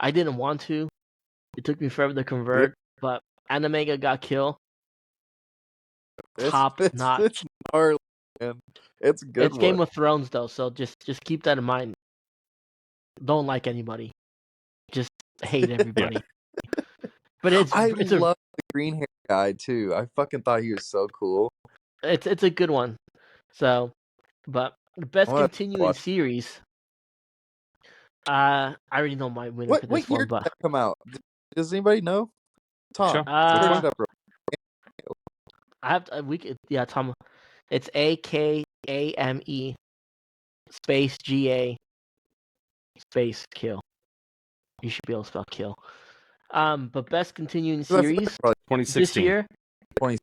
I didn't want to. It took me forever to convert, but Animega got killed. Top notch. It's gnarly, man. It's good. It's Game of Thrones though, so just keep that in mind. Don't like anybody. Just hate everybody. But I love the green hair guy too. I fucking thought he was so cool. It's a good one. So, but the best continuing series. I already know my winner for this one, but did that come out? Does anybody know? Tom. Sure. I have to, Tom. It's AKAME space GA space kill. You should be able to spell kill. But best continuing series 2016. this year. 2016.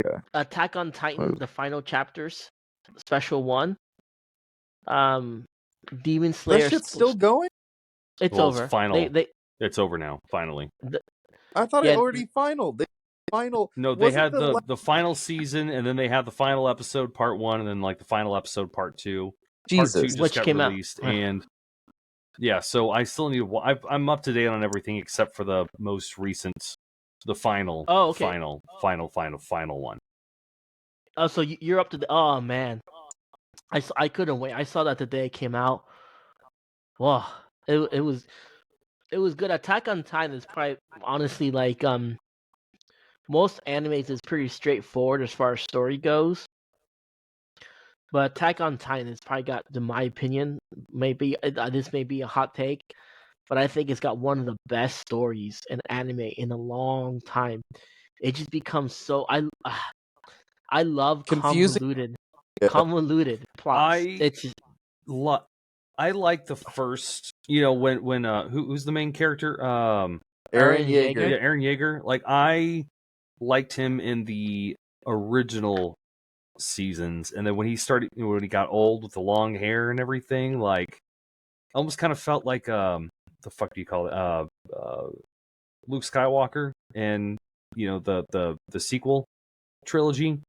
Yeah. Attack on Titan, the final chapters, special 1. Demon Slayer. That shit's still going? It's over. It's final. It's over now. Finally. I thought it already final. No, they had the final season, and then they had the final episode part 1, and then like the final episode part 2. Jesus, Part 2 just which got came released, out. and Yeah, so I still need to. I'm up to date on everything except for the most recent, the final, Oh, okay. final one. Oh, so you're up to the. Oh man, I couldn't wait. I saw that the day it came out. Wow, it was good. Attack on Titan is probably honestly like most animes is pretty straightforward as far as story goes. But Attack on Titan has probably got, in my opinion, maybe this may be a hot take, but I think it's got one of the best stories in anime in a long time. It just becomes so I love Confusing. Yeah. convoluted plots. I It's just, lo- I like the first. You know when who's the main character? Aaron Eren Yeager. Yeah, Aaron Yeager. Like I liked him in the original seasons, and then when he got old with the long hair and everything, like almost kind of felt like the fuck do you call it? Luke Skywalker and the sequel trilogy.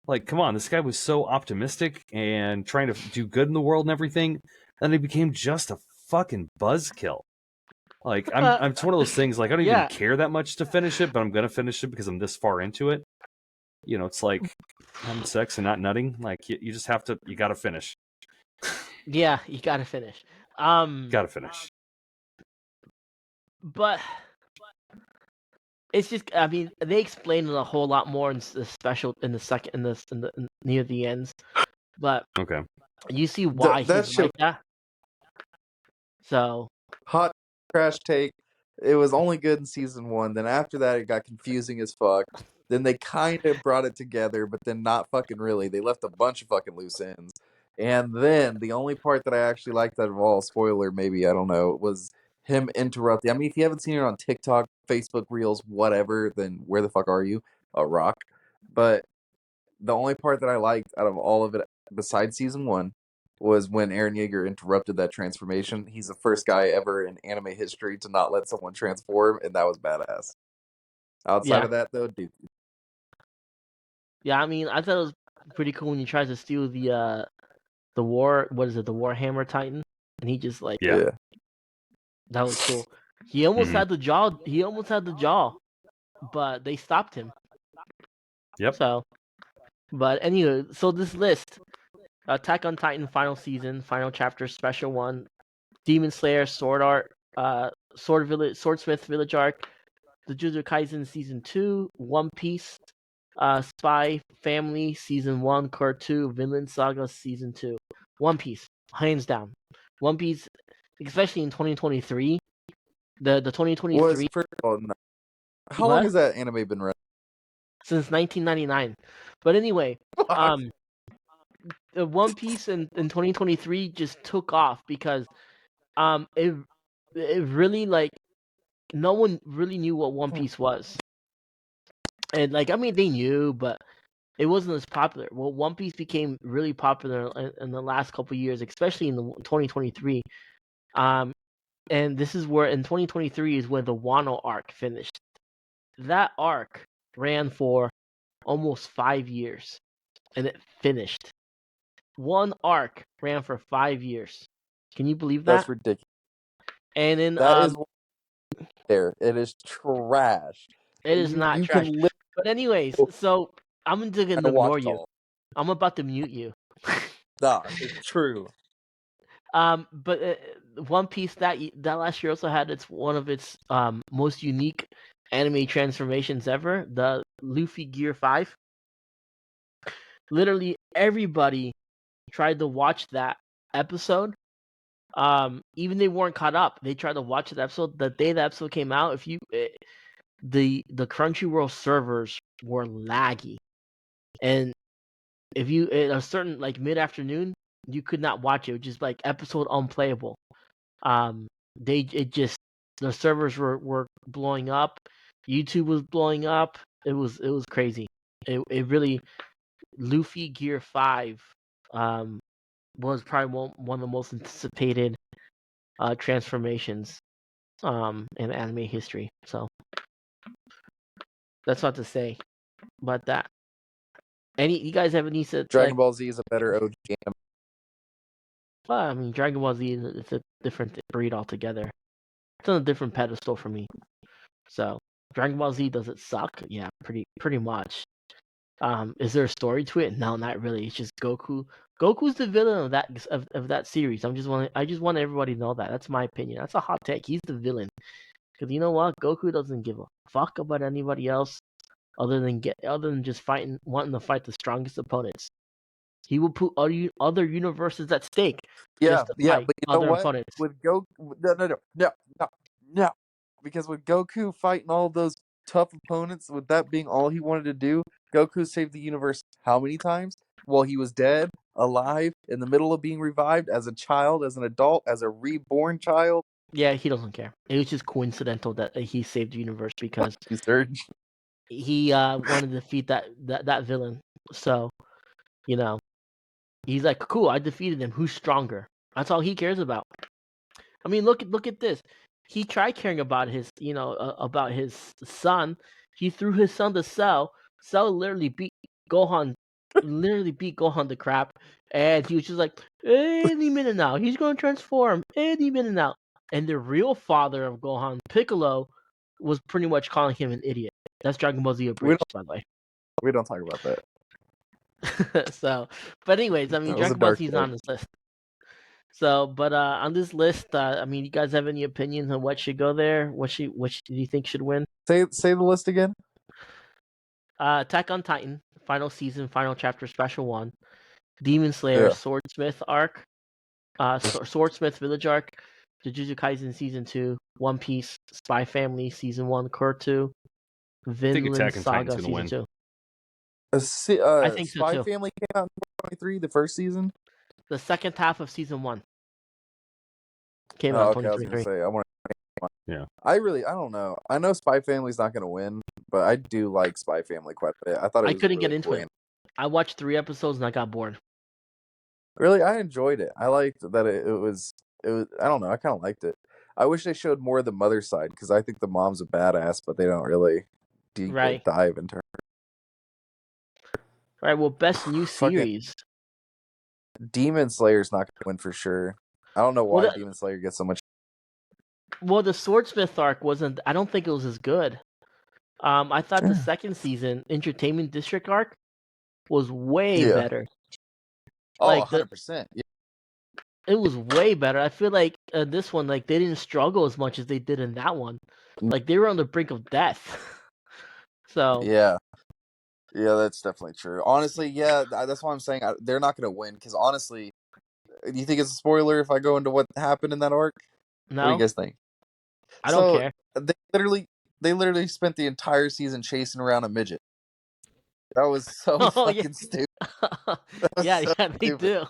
Like, come on, this guy was so optimistic and trying to do good in the world and everything, and he became just a fucking buzzkill. Like, it's one of those things. Like, I don't even yeah, care that much to finish it, but I'm gonna finish it because I'm this far into it. You know, it's like having sex and not nutting. Like, you just have to. You got to finish. yeah, you gotta finish. Got to finish. But it's just, I mean, they explain it a whole lot more in the special in the second in near the ends. But Okay. you see why That he's shit like that. So hot trash take. It was only good in season 1. Then after that, it got confusing as fuck. Then they kind of brought it together, but then not fucking really. They left a bunch of fucking loose ends. And then the only part that I actually liked out of all, spoiler maybe, I don't know, was him interrupting. I mean, if you haven't seen it on TikTok, Facebook Reels, whatever, then where the fuck are you? A rock. But the only part that I liked out of all of it, besides season 1, was when Eren Yeager interrupted that transformation. He's the first guy ever in anime history to not let someone transform, and that was badass. Outside yeah, of that, though, dude, yeah. I mean, I thought it was pretty cool when he tries to steal the war. What is it? The Warhammer Titan, and he just like Yeah. yeah. that was cool. He almost Mhm. had the jaw. He almost had the jaw, but they stopped him. Yep. So, but anyway, so this list: Attack on Titan final season, final chapter, special one, Demon Slayer, Sword Art, Swordsmith Village arc, the Jujutsu Kaisen season 2, One Piece, Spy Family season 1, Core 2, Vinland Saga season 2. One Piece, hands down. One Piece, especially in 2023. The Was 2023 first of all, no. How long what has that anime been running? since 1999. But anyway, Fuck. um, the One Piece in 2023 just took off because it really like no one really knew what One Piece was. And like I mean they knew, but it wasn't as popular. Well, One Piece became really popular in the last couple of years, especially in the 2023. Um, and this is where in 2023 is when the Wano arc finished. That arc ran for almost 5 years, and it finished. One arc ran for 5 years. Can you believe That's that? ridiculous. And then That is there. It is trash. it is not You can trash. literally But anyways, so I'm just gonna watch ignore it you. all. I'm about to mute you. Nah, it's true. But One Piece that last year also had one of its most unique anime transformations ever, the Luffy Gear 5. Literally everybody tried to watch that episode. Even they weren't caught up. They tried to watch the episode the day the episode came out. If you the Crunchyroll servers were laggy, and if you at a certain like mid afternoon, you could not watch it. It was just like episode unplayable. Um, it just the servers were blowing up. YouTube was blowing up. It was crazy. It really Luffy Gear 5 was probably one of the most anticipated transformations in anime history. So that's what to say about that. Any you guys have any Dragon Ball Z is a better OG anime. Well, I mean, Dragon Ball Z it's a different breed altogether. It's on a different pedestal for me. So, Dragon Ball Z, does it suck? Yeah, pretty much. Is there a story to it? No, not really. It's just Goku. Goku's the villain of that series. I just want everybody to know that. That's my opinion. That's a hot take. He's the villain. Because you know what? Goku doesn't give a fuck about anybody else other than just wanting to fight the strongest opponents. He will put other universes at stake Yeah, just to yeah, fight but you know other what? opponents. With Goku, no, because with Goku fighting all those tough opponents, with that being all he wanted to do, Goku saved the universe how many times? While he was dead, alive, in the middle of being revived, as a child, as an adult, as a reborn child. Yeah, he doesn't care. It was just coincidental that he saved the universe because You surge. he wanted to defeat that villain. So, you know, he's like, cool, I defeated him. Who's stronger? That's all he cares about. I mean, look at this. He tried caring about about his son. He threw his son to Cell. Cell Gohan, literally beat Gohan to crap, and he was just like, any minute now, he's gonna transform. Any minute now, and the real father of Gohan, Piccolo, was pretty much calling him an idiot. That's Dragon Ball Z abridged, by the way. We don't talk about that. So, but anyways, I mean, That was a Dragon Ball dark Z is joke. on this list. So, but on this list, I mean, you guys have any opinions on what should go there? Which do you think should win? Say the list again. Attack on Titan, final season, final chapter, special one, Demon Slayer, Yeah. Swordsmith arc, Swordsmith Village arc, Jujutsu Kaisen season 2, One Piece, Spy Family season 1, Cour 2, Vinland Attack on Titan's Saga gonna season win. 2. I think so Spy too. Family came out in 2023, the first season. The second half of season 1 came out Oh, in okay. I was gonna 2023. say I want. Yeah. I don't know. I know Spy Family's not gonna win, but I do like Spy Family quite a bit. I thought it I was couldn't really get into cool. it. I watched 3 episodes and I got bored. Really, I enjoyed it. I liked that it was. I don't know. I kind of liked it. I wish they showed more of the mother side because I think the mom's a badass, but they don't really Right. dive into her. All right. Well, best new Fucking series. Demon Slayer's not gonna win for sure. I don't know why Well, Demon Slayer gets so much. Well, the Swordsmith arc wasn't. I don't think it was as good. I thought the second season, Entertainment District arc, was way Yeah. better. Oh, Like 100%. Yeah. it was way better. I feel like this one, like they didn't struggle as much as they did in that one. Like they were on the brink of death. So Yeah. Yeah, that's definitely true. Honestly, yeah, that's why I'm saying they're not going to win. Because honestly, do you think it's a spoiler if I go into what happened in that arc? What do you no, guys think? I don't care. They literally spent the entire season chasing around a midget. That was so Oh fucking stupid. yeah, So yeah, they stupid. do.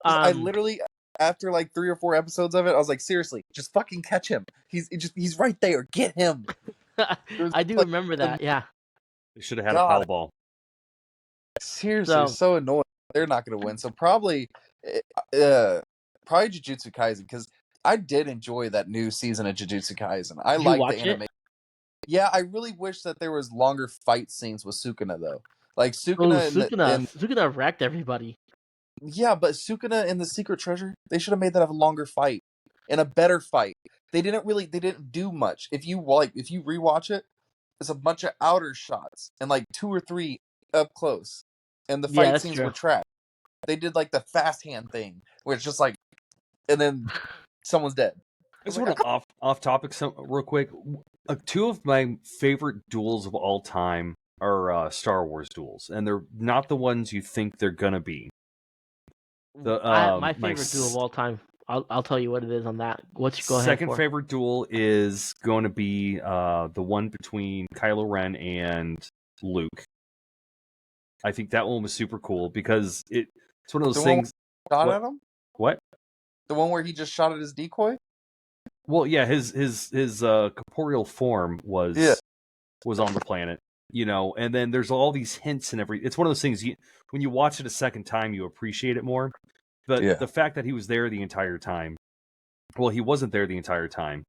I literally, after like 3 or 4 episodes of it, I was like, seriously, just fucking catch him. He's right there. Get him. I do remember that. Yeah. They should have had a Power Ball. Seriously, so annoying. They're not going to win. So probably Jujutsu Kaisen, because I did enjoy that new season of Jujutsu Kaisen. I like the anime. Yeah, I really wish that there was longer fight scenes with Sukuna though. Like Sukuna wrecked everybody. Yeah, but Sukuna and the Secret Treasure, they should have made that have a longer fight and a better fight. They didn't do much. If you rewatch it, it's a bunch of outer shots and like 2 or 3 up close. And the fight scenes were trash. They did like the fast hand thing, where it's just like, and then someone's dead. I just want to off topic real quick. 2 of my favorite duels of all time are Star Wars duels, and they're not the ones you think they're gonna be. My favorite duel of all time. I'll tell you what it is on that. Go ahead. Second favorite duel is going to be the one between Kylo Ren and Luke. I think that one was super cool because it's one of those things. Shot at him? What? The one where he just shot at his decoy? Well, yeah, his corporeal form was on the planet, and then there's all these hints and everything. It's one of those things when you watch it a second time, you appreciate it more. But the fact that he was there the entire time, well, he wasn't there the entire time,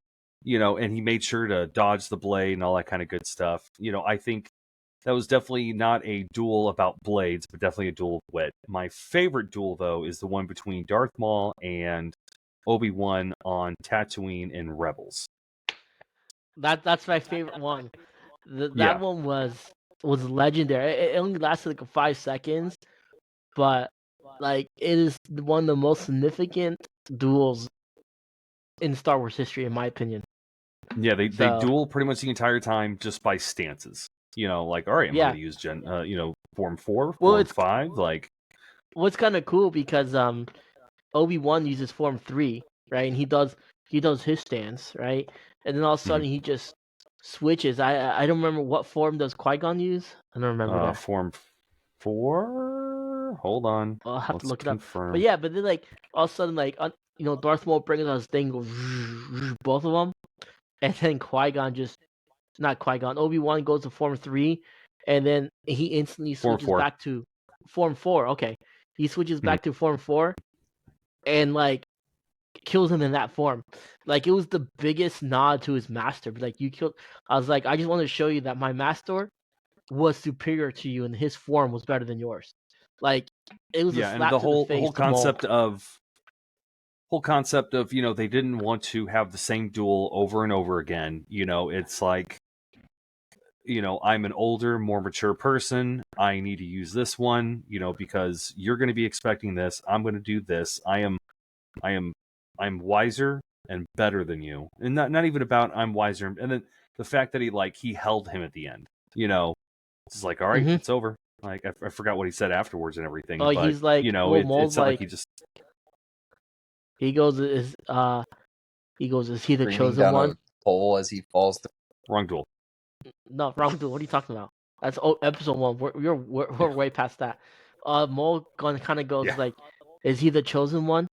and he made sure to dodge the blade and all that kind of good stuff. I think That was definitely not a duel about blades, but definitely a duel of wit. My favorite duel, though, is the one between Darth Maul and Obi-Wan on Tatooine in Rebels. That's my favorite one. That Yeah, one was legendary. It only lasted like 5 seconds, but like it is one of the most significant duels in Star Wars history, in my opinion. yeah, they So duel pretty much the entire time just by stances. Like, all right, am I going yeah, to use Form 4, well, Form it's 5? Like, what's kind of cool because Obi-Wan uses Form 3, right, and he does his stance, right, and then all of a mhm. sudden he just switches. I don't remember what form does Qui-Gon use. I don't remember that. Form 4? Hold on. I'll have to Let's look it up. But confirm. yeah, but then like all of a sudden like Darth Maul brings out his thing, goes both of them, and then Qui-Gon just not Qui-Gon. Obi-Wan goes to Form 3, and then he instantly Form switches 4. back to Form 4. Okay, he switches Mhm. back to Form 4, and like kills him in that form. Like it was the biggest nod to his master. But like you killed, I was like, I just want to show you that my master was superior to you, and his form was better than yours. Like it was a Yeah, and slap to the the face whole to Maul. concept of they didn't want to have the same duel over and over again. It's like I'm an older, more mature person. I need to use this one, because you're going to be expecting this. I'm going to do this. I'm wiser and better than you, and not even about I'm wiser. And then the fact that he held him at the end, it's like, all right, Hmm it's over. Like I forgot what he said afterwards and everything, Oh, but he's like, well, it's Maul's not like he like, just he goes, is he the Screaming chosen down one? a pole as he falls through. wrong duel. No, wrong dude. What are you talking about? That's episode 1. We're way past that. Maul kind of goes Yeah, like, is he the chosen one?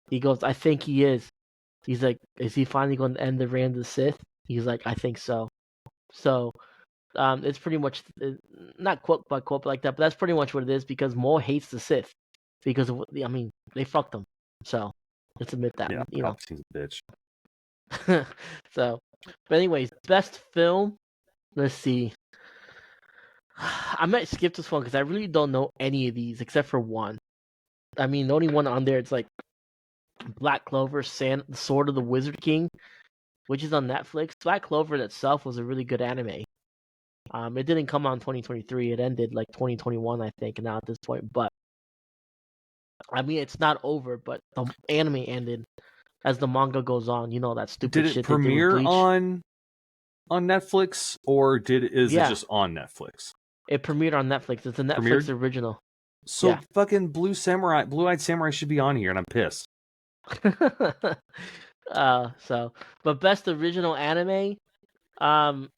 He goes, I think he is. He's like, is he finally going to end the reign of the Sith? He's like, I think so. So, it's pretty much not quote by quote like that, but that's pretty much what it is because Maul hates the Sith because of I mean, they fucked him. So, let's admit that, yeah. Palpatine's a bitch. So, but anyways, best film. Let's see. I might skip this one because I really don't know any of these except for one. I mean, the only one on there it's like Black Clover, Sword of the Wizard King, which is on Netflix. Black Clover itself was a really good anime. It didn't come out in 2023. It ended like 2021, I think, now at this point. But I mean, it's not over. But the anime ended as the manga goes on. You know that Did stupid it shit they did with premiere Bleach. on Netflix, or is it Yeah, just on Netflix? it premiered on Netflix. It's a Netflix Premiered. original. So Yeah. fucking Blue-Eyed Samurai should be on here, and I'm pissed. But best original anime. Um,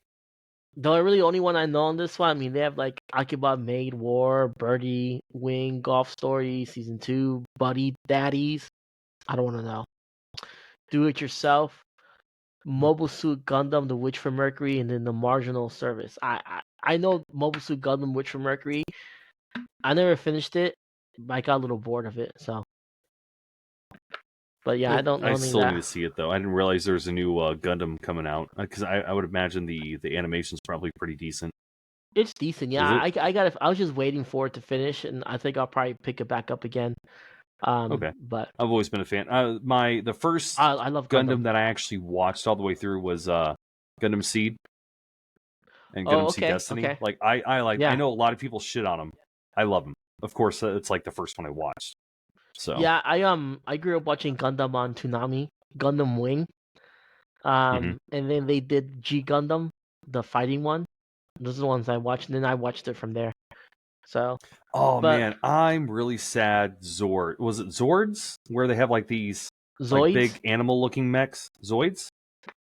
the really only one I know on this one. I mean, they have like Akiba Maid War, Birdie, Wing, Golf Story, Season 2, Buddy Daddies. I don't want to know. Do It Yourself, Mobile Suit Gundam, The Witch from Mercury, and then The Marginal Service. I know Mobile Suit Gundam, Witch from Mercury. I never finished it, but I got a little bored of it. So, but yeah, I don't know I any of still need that. to see it though. I didn't realize there was a new Gundam coming out because I would imagine the animation's probably pretty decent. It's decent, yeah. Is it? I got it. I was just waiting for it to finish, and I think I'll probably pick it back up again. Okay. But I've always been a fan. The first I love Gundam. Gundam that I actually watched all the way through was Gundam Seed and Oh, Gundam Seed okay, Destiny. okay, Like I yeah, know a lot of people shit on them. I love them. Of course, it's like the first one I watched. So yeah. I grew up watching Gundam on Toonami, Gundam Wing. mhm. And then they did G Gundam, the fighting one. Those are the ones I watched, and then I watched it from there. So, Oh but man, I'm really sad. Zord, was it Zords where they have like these like Zoids, big animal looking mechs? Zoids?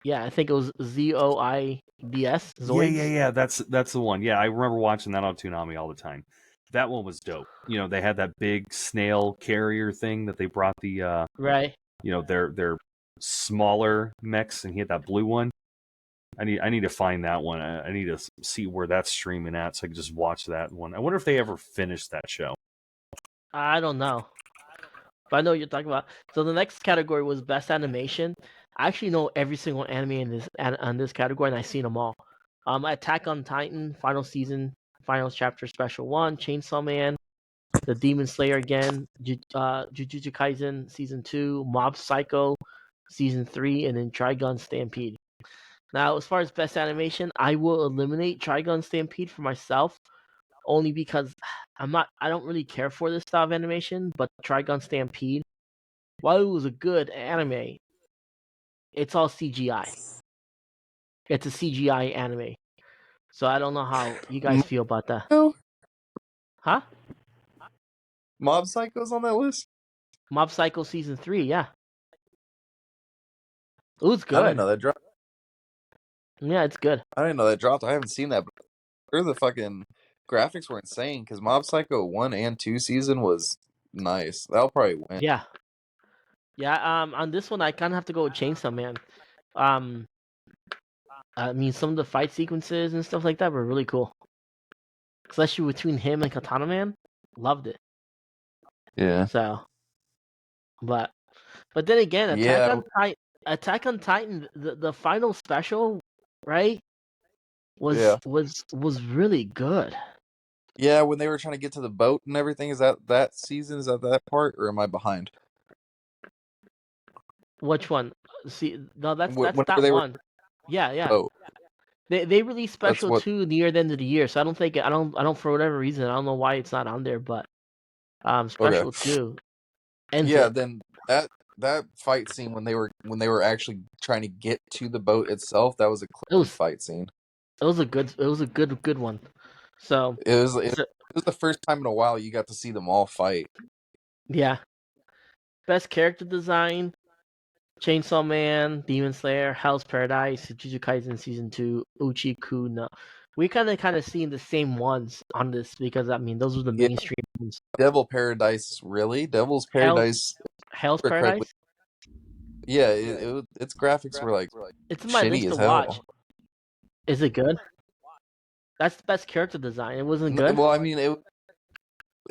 yeah, I think it was Zoids, Zoids. Yeah. That's the one. Yeah, I remember watching that on Toonami all the time. That one was dope. They had that big snail carrier thing that they brought the Right. their smaller mechs, and he had that blue one. I need to find that one. I need to see where that's streaming at so I can just watch that one. I wonder if they ever finished that show. I don't know, but I know what you're talking about. So the next category was best animation. I actually know every single anime in this on this category, and I've seen them all. Attack on Titan, final season, final chapter, special one, Chainsaw Man, the Demon Slayer again, Jujutsu Kaisen season 2, Mob Psycho season 3, and then Trigun Stampede. Now, as far as best animation, I will eliminate Trigun Stampede for myself, only because I don't really care for this style of animation. But Trigun Stampede, while it was a good anime, it's all CGI. It's a CGI anime, so I don't know how you guys feel about that. No, Huh? Mob Psycho's on that list. Mob Psycho season 3, yeah, it was I didn't good. know that dropped. Yeah, it's good. I didn't know that dropped. I haven't seen that, but the fucking graphics were insane because Mob Psycho 1 and 2 season was nice. That'll probably win. Yeah, yeah. On this one, I kind of have to go with Chainsaw Man. Um, I mean, some of the fight sequences and stuff like that were really cool, especially between him and Katana Man. Loved it. Yeah. So, but then again, Yeah. Attack on Titan, the final special, right? Was Yeah. was really good. Yeah, when they were trying to get to the boat and everything, is that season? Is that part, or am I behind? Which one? See, no, that's Whenever that they were one. Yeah, yeah. boat, They released that's special what. 2 near the end of the year, so I don't for whatever reason I don't know why it's not on there, but Okay. special 2 ends Yeah, it. then that fight scene when they were actually trying to get to the boat itself, that was a It clean was fight scene. it was a good one. So, It so was the first time in a while you got to see them all fight. yeah, best character design: Chainsaw Man, Demon Slayer, Hell's Paradise, Jujutsu Kaisen season 2, Uchi Kuna. We kind of seeing the same ones on this because I mean those were the Yeah, mainstream ones. Devil Paradise, really? Devil's Hell Paradise, Hell's incredibly. Paradise. Yeah, its graphics were like It's in my shitty list to as watch. hell. Is it good? That's the best character design. It wasn't good. Well, I mean, it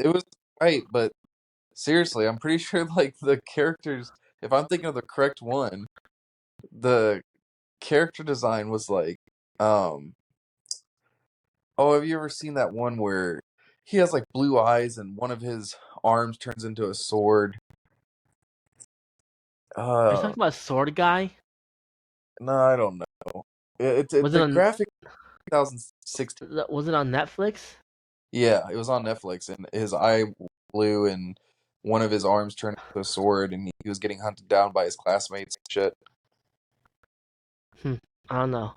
was right, but seriously, I'm pretty sure like the characters, if I'm thinking of the correct one, the character design was like, um, oh, have you ever seen that one where he has like blue eyes and one of his arms turns into a sword? Are you talking about Sword Guy? No, I don't know. It's Was it the on 2016. was it on Netflix? Yeah, it was on Netflix, and his eye blue, and one of his arms turned into a sword, and he was getting hunted down by his classmates and shit. I don't know.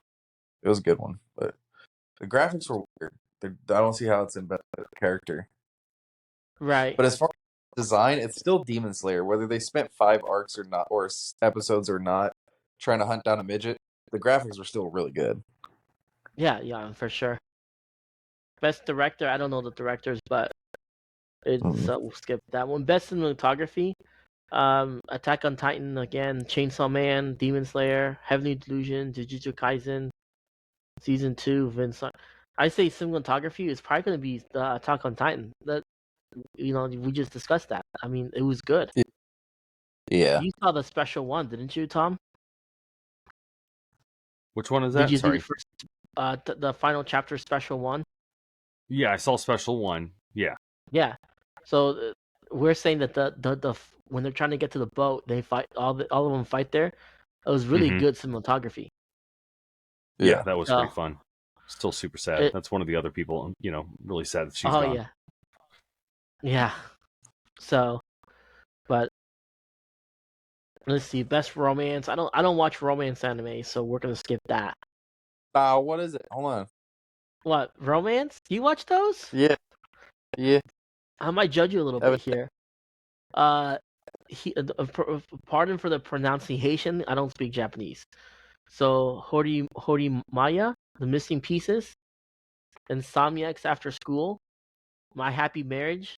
It was a good one, but the graphics were weird. I don't see how it's in better character. Right. But as far as design, it's still Demon Slayer. Whether they spent 5 arcs or not, or episodes or not, trying to hunt down a midget, the graphics were still really good. Yeah, yeah, for sure. Best director, I don't know the directors, but it's we'll skip that one. Best cinematography, Attack on Titan again, Chainsaw Man, Demon Slayer, Heavenly Delusion, Jujutsu Kaisen, season 2, Vincent. I say cinematography is probably going to be the Attack on Titan. That we just discussed that. I mean, it was good. Yeah. You saw the special one, didn't you, Tom? Which one is Did that? you see the Sorry. first, the final chapter special one? Yeah, I saw special one. Yeah. Yeah. So we're saying that the when they're trying to get to the boat, they fight all of them fight there. It was really good cinematography. Yeah, that was So, pretty fun. Still super sad. That's one of the other people, really sad that she's gone. yeah. Yeah. So, but let's see, best romance. I don't watch romance anime, so we're gonna skip that. What is it? Hold on. What, romance? You watch those? Yeah. Yeah. I might judge you a little bit here. Pardon for the pronunciation. I don't speak Japanese. So Hori Maya, The Missing Pieces, Insomniacs After School, My Happy Marriage,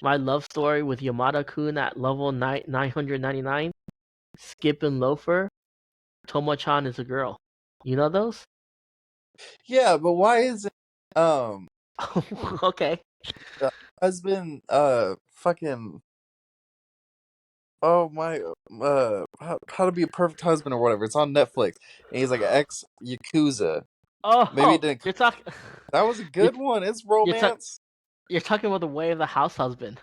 My Love Story with Yamada-kun at level 999, Skip and Loafer, Tomo-chan is a Girl. You know those? Yeah, but why is it Okay. husband fucking oh my how to be a perfect husband or whatever. It's on Netflix. And he's like an ex Yakuza. Maybe it Oh, didn't. you're talking. That was a You're, good one. It's you're, ta- romance. you're talking about the way of the house husband.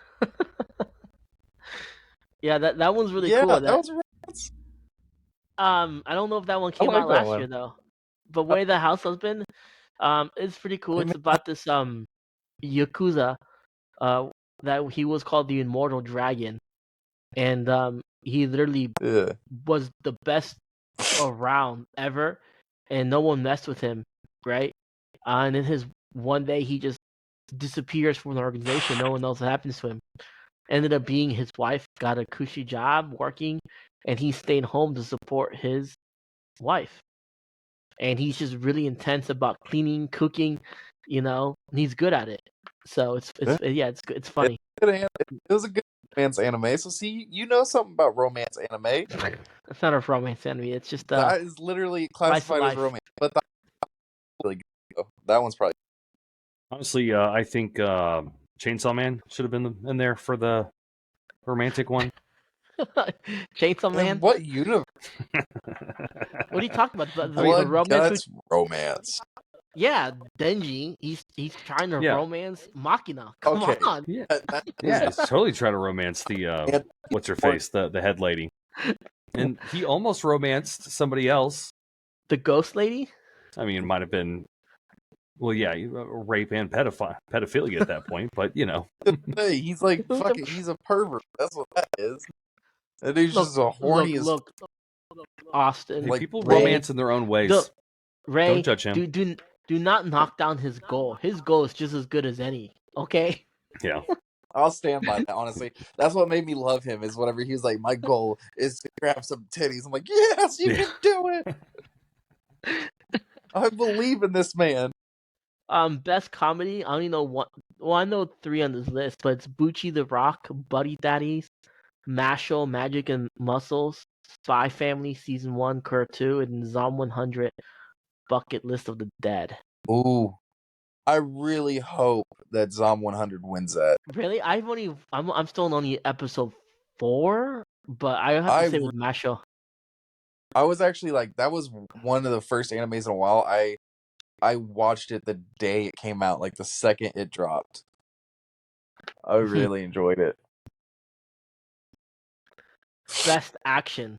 Yeah, that one's really Yeah, cool. that That was romance. I don't know if that one I came like out that last year one. though. But way of the house husband, it's pretty cool. Hey, It's man, about this yakuza, uh, that he was called the Immortal Dragon, and he literally yeah. was the best around ever, and no one messed with him, right? And then his one day he just disappears from the organization. No one knows what happens to him. Ended up being his wife got a cushy job working, and he stayed home to support his wife. And he's just really intense about cleaning, cooking, and he's good at it. So it's good. It's It's funny. good it was a good romance anime. So see, you know something about romance anime. It's not a romance anime. It's just That is literally slice of classified as life. romance. But that's really good. Though. That one's probably Honestly, I think Chainsaw Man should have been in there for the romantic one. Chainsaw in Man. what universe? What are you talking about? The Blood romance? guts romance. Yeah, Denji. He's trying to Yeah, romance Machina. Come Okay. on. yeah, That is yeah. It's totally trying to romance the and what's her face, the head lady, and he almost romanced somebody else. The ghost lady? I mean, it might have been, well, yeah, rape and pedophilia at that point, but hey, he's like fucking he's a pervert. That's what that is. That dude's Look, just a look, horny as look, Austin. hey, like people bull. romance in their own Do, ways. Don't Ray, judge him. do not knock down his goal. His goal is just as good as any. Okay. Yeah, I'll stand by that, honestly. That's what made me love him, is whenever he was like, my goal is to grab some titties. I'm like, yes, you yeah. can do it. I believe in this man. Best comedy. I only know one. Well, I know three on this list, but it's Bucci the Rock, Buddy Daddies, Mashal, Magic and Muscles, Spy Family Season 1, Cur 2, and Zom 100, Bucket List of the Dead. Ooh. I really hope that Zom 100 wins that. Really? I'm still on only episode 4, but I have to I say with Mashal. I was actually like, that was one of the first animes in a while. I watched it the day it came out, like the second it dropped. I really enjoyed it. Best action.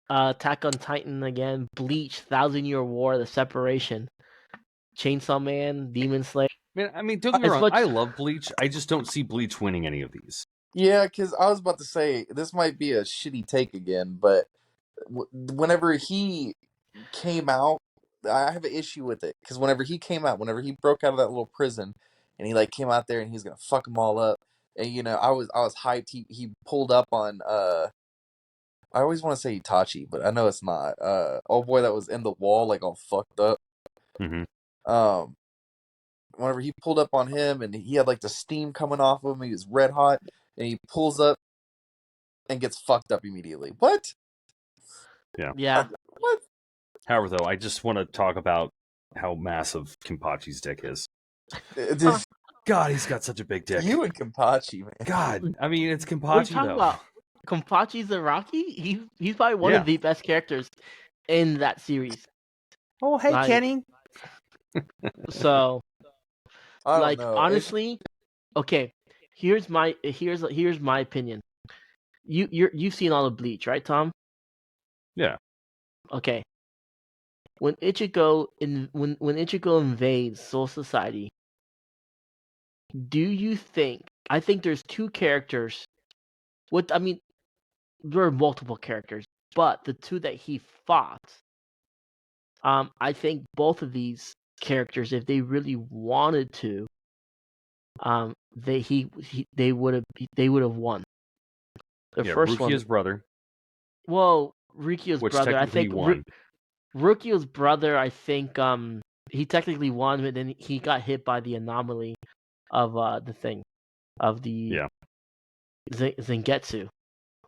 Attack on Titan again, Bleach, Thousand Year War, The Separation, Chainsaw Man, Demon Slayer. Man, I mean, don't get me As wrong. much I love Bleach. I just don't see Bleach winning any of these. Yeah, because I was about to say, this might be a shitty take again, but whenever he came out, I have an issue with it. Because whenever he came out, whenever he broke out of that little prison, and he like came out there and he's gonna fuck them all up, and I was hyped. He pulled up on I always want to say Itachi, but I know it's not. Old boy that was in the wall, like all fucked up. Mm-hmm. Um, whenever he pulled up on him, and he had like the steam coming off of him, he was red hot, and he pulls up and gets fucked up immediately. What? Yeah. What? However, though, I just want to talk about how massive Kenpachi's dick is. God, he's got such a big dick. You and Kenpachi, man. God, I mean, it's What are you Kenpachi, talking though. about? Konpachi's Iraqi? He's probably one Yeah. of the best characters in that series. Oh, hey, Like- Kenny. So, I don't like, know. honestly, okay. Here's my opinion. You've seen all of Bleach, right, Tom? Yeah. Okay. When Ichigo invades Soul Society, do you think? I think there's two characters. There are multiple characters, but the two that he fought, I think both of these characters, if they really wanted to, they would have won. The Yeah, first one, Rukia's brother, well, Rikio's which brother. I technically think won. Rukio's brother. I think he technically won, but then he got hit by the anomaly of the thing of the Yeah. Zangetsu.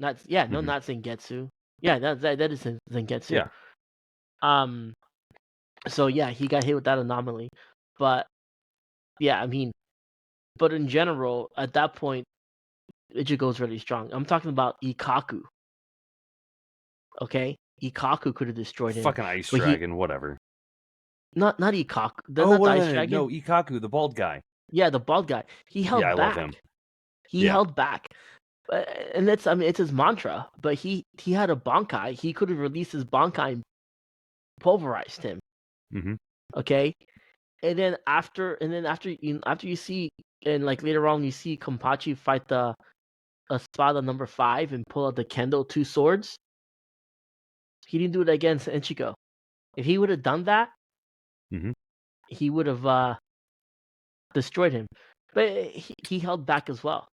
Not Zangetsu. Yeah, that is Zangetsu. Yeah. So yeah, he got hit with that anomaly, but yeah, I mean, but in general, at that point, Ichigo's really strong. I'm talking about Ikaku. Okay, Ikaku could have destroyed him. Fucking ice but he- dragon, whatever. not Ikaku, Oh, not the Ice wait, Dragon. no, Ikaku, the bald guy. Yeah, the bald guy. He held Yeah, I back. love him. He Yeah. held back. And it's it's his mantra. But he had a Bankai. He could have released his Bankai and pulverized him. Mm-hmm. Okay? And then after you see, and like later on you see Kampachi fight the Espada number 5 and pull out the Kendo 2 swords. He didn't do it against Ichigo. If he would have done that, Mm-hmm. he would have destroyed him. But he held back as well.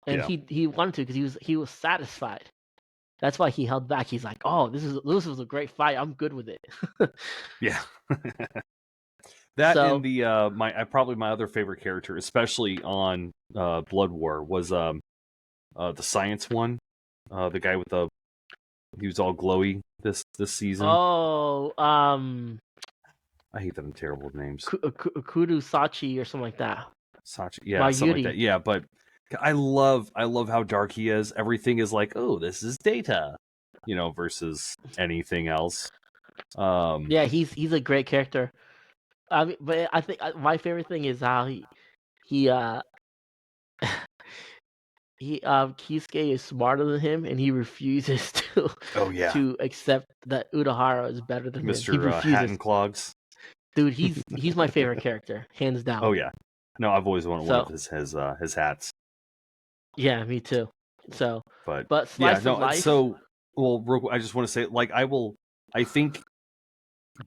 And Yeah. he wanted to because he was satisfied. That's why he held back. He's like, "Oh, this was a great fight. I'm good with it." Yeah. That So- and the probably my other favorite character, especially on Blood War, was the science one. The guy with he was all glowy this season. Oh, I hate that I'm terrible with names. Kudu Sachi or something like that. Sachi, yeah, By something Yuri. like that. Yeah, but I love how dark he is. Everything is like, oh, this is data, versus anything else. Yeah, he's a great character. I mean, but I think my favorite thing is how he Kisuke is smarter than him, and he refuses to Oh yeah, to accept that Udahara is better than him. He Mr. Hat refuses. and Clogs. Dude, he's my favorite character, hands down. Oh yeah, no, I've always wanted one of his hats. Yeah, me too. So, but slice of life. So, well, real quick, I just want to say, like, I think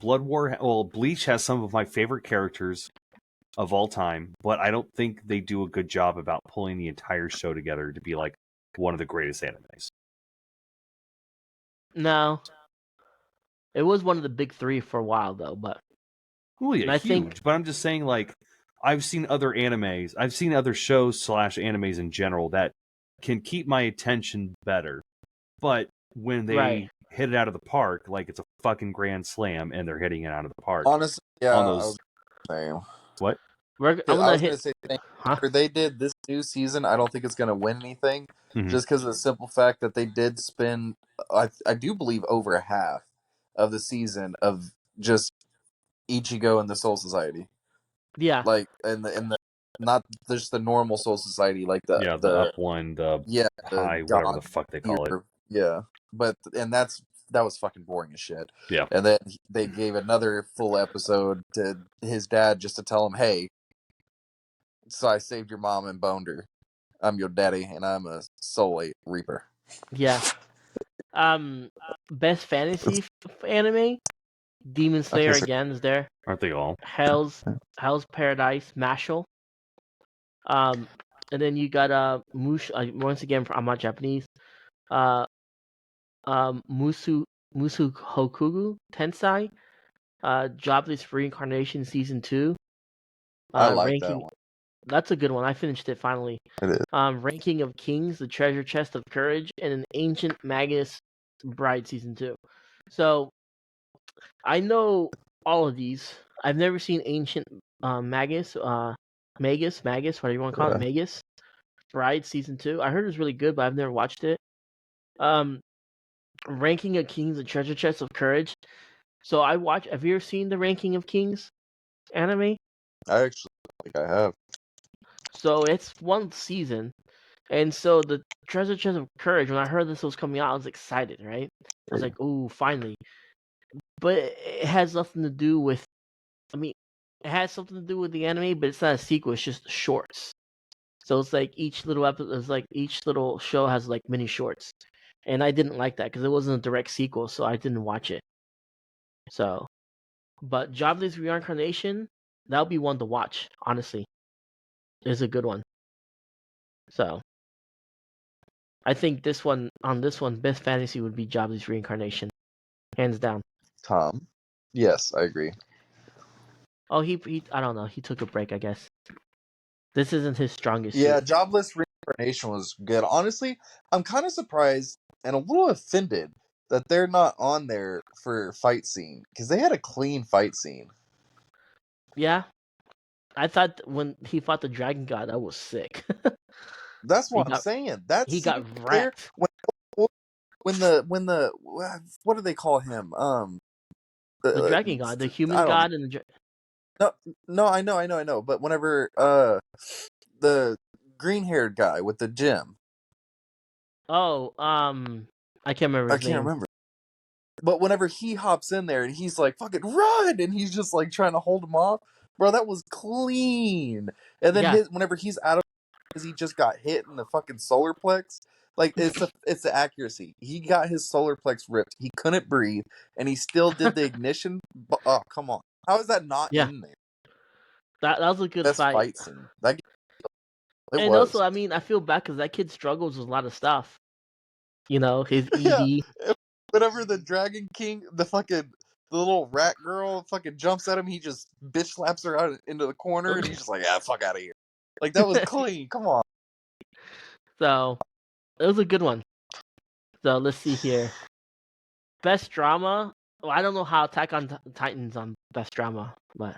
Bleach has some of my favorite characters of all time, but I don't think they do a good job about pulling the entire show together to be like one of the greatest animes. No, it was one of the big 3 for a while though, but well, yeah, I huge. think, but I'm just saying, like, I've seen other animes, I've seen other shows / animes in general that can keep my attention better, but when they hit it out of the park, like it's a fucking grand slam, and they're hitting it out of the park. Honestly, yeah. On those, what? I was gonna say, whatever they did this new season, I don't think it's gonna win anything, just because of the simple fact that they did spend, I do believe, over half of the season of just Ichigo and the Soul Society. Yeah, like in the not just the normal Soul Society, like the up one, the high, whatever the fuck they call it. Yeah, that was fucking boring as shit. Yeah, and then they gave another full episode to his dad just to tell him, hey, so I saved your mom and boned her. I'm your daddy, and I'm a Soul Reaper. Yeah. Best fantasy anime. Demon Slayer again is there. Aren't they all? Hell's Paradise, Mashal. And then you got once again, I'm not Japanese. Musu Hokugu Tensai. Jobless Reincarnation Season 2. I like that one. That's a good one. I finished it finally. It is. Ranking of Kings, The Treasure Chest of Courage, and an Ancient Magus Bride Season 2. So I know all of these. I've never seen Ancient Magus, whatever you want to call it, Magus Bride Season 2. I heard it was really good, but I've never watched it. Ranking of Kings, The Treasure Chest of Courage. So have you ever seen the Ranking of Kings anime? I actually think I have. So it's one season. And so the Treasure Chest of Courage, when I heard this was coming out, I was excited, right? I was like, ooh, finally. But it has nothing to do with, it has something to do with the anime, but it's not a sequel, it's just shorts. So it's like each little episode, each little show has like mini shorts. And I didn't like that because it wasn't a direct sequel, so I didn't watch it. So, but Jobless Reincarnation, that'll be one to watch, honestly. It's a good one. So, I think this one, best fantasy would be Jobless Reincarnation. Hands down. Tom? Yes, I agree. Oh, he I don't know. He took a break, I guess. This isn't his strongest suit. Yeah, Jobless Reincarnation was good. Honestly, I'm kind of surprised and a little offended that they're not on there for fight scene, because they had a clean fight scene. Yeah. I thought when he fought the Dragon God, that was sick. That's what I'm saying. He got wrecked. When the what do they call him? The dragon god, the human I don't god, and no, I know. But whenever the green-haired guy with the gym, I can't remember I his can't name. remember. But whenever he hops in there and he's like, "Fucking run!" and he's just like trying to hold him off, bro, that was clean. And then Yeah, whenever he's out of, because he just got hit in the fucking solar plex. Like it's the accuracy. He got his solar plex ripped. He couldn't breathe, and he still did the ignition. Oh, come on! How is that not yeah, in there? that was a good Best fight. fight scene. That it And also, was. I mean, I feel bad because that kid struggles with a lot of stuff. You know, his Yeah. ED. Whenever the Dragon King, the little rat girl fucking jumps at him, he just bitch slaps her out into the corner, and he's just like, "Yeah, fuck out of here." Like that was clean. Come on. So it was a good one. So let's see here. Best drama. Well, I don't know how Attack on Titan's on best drama, but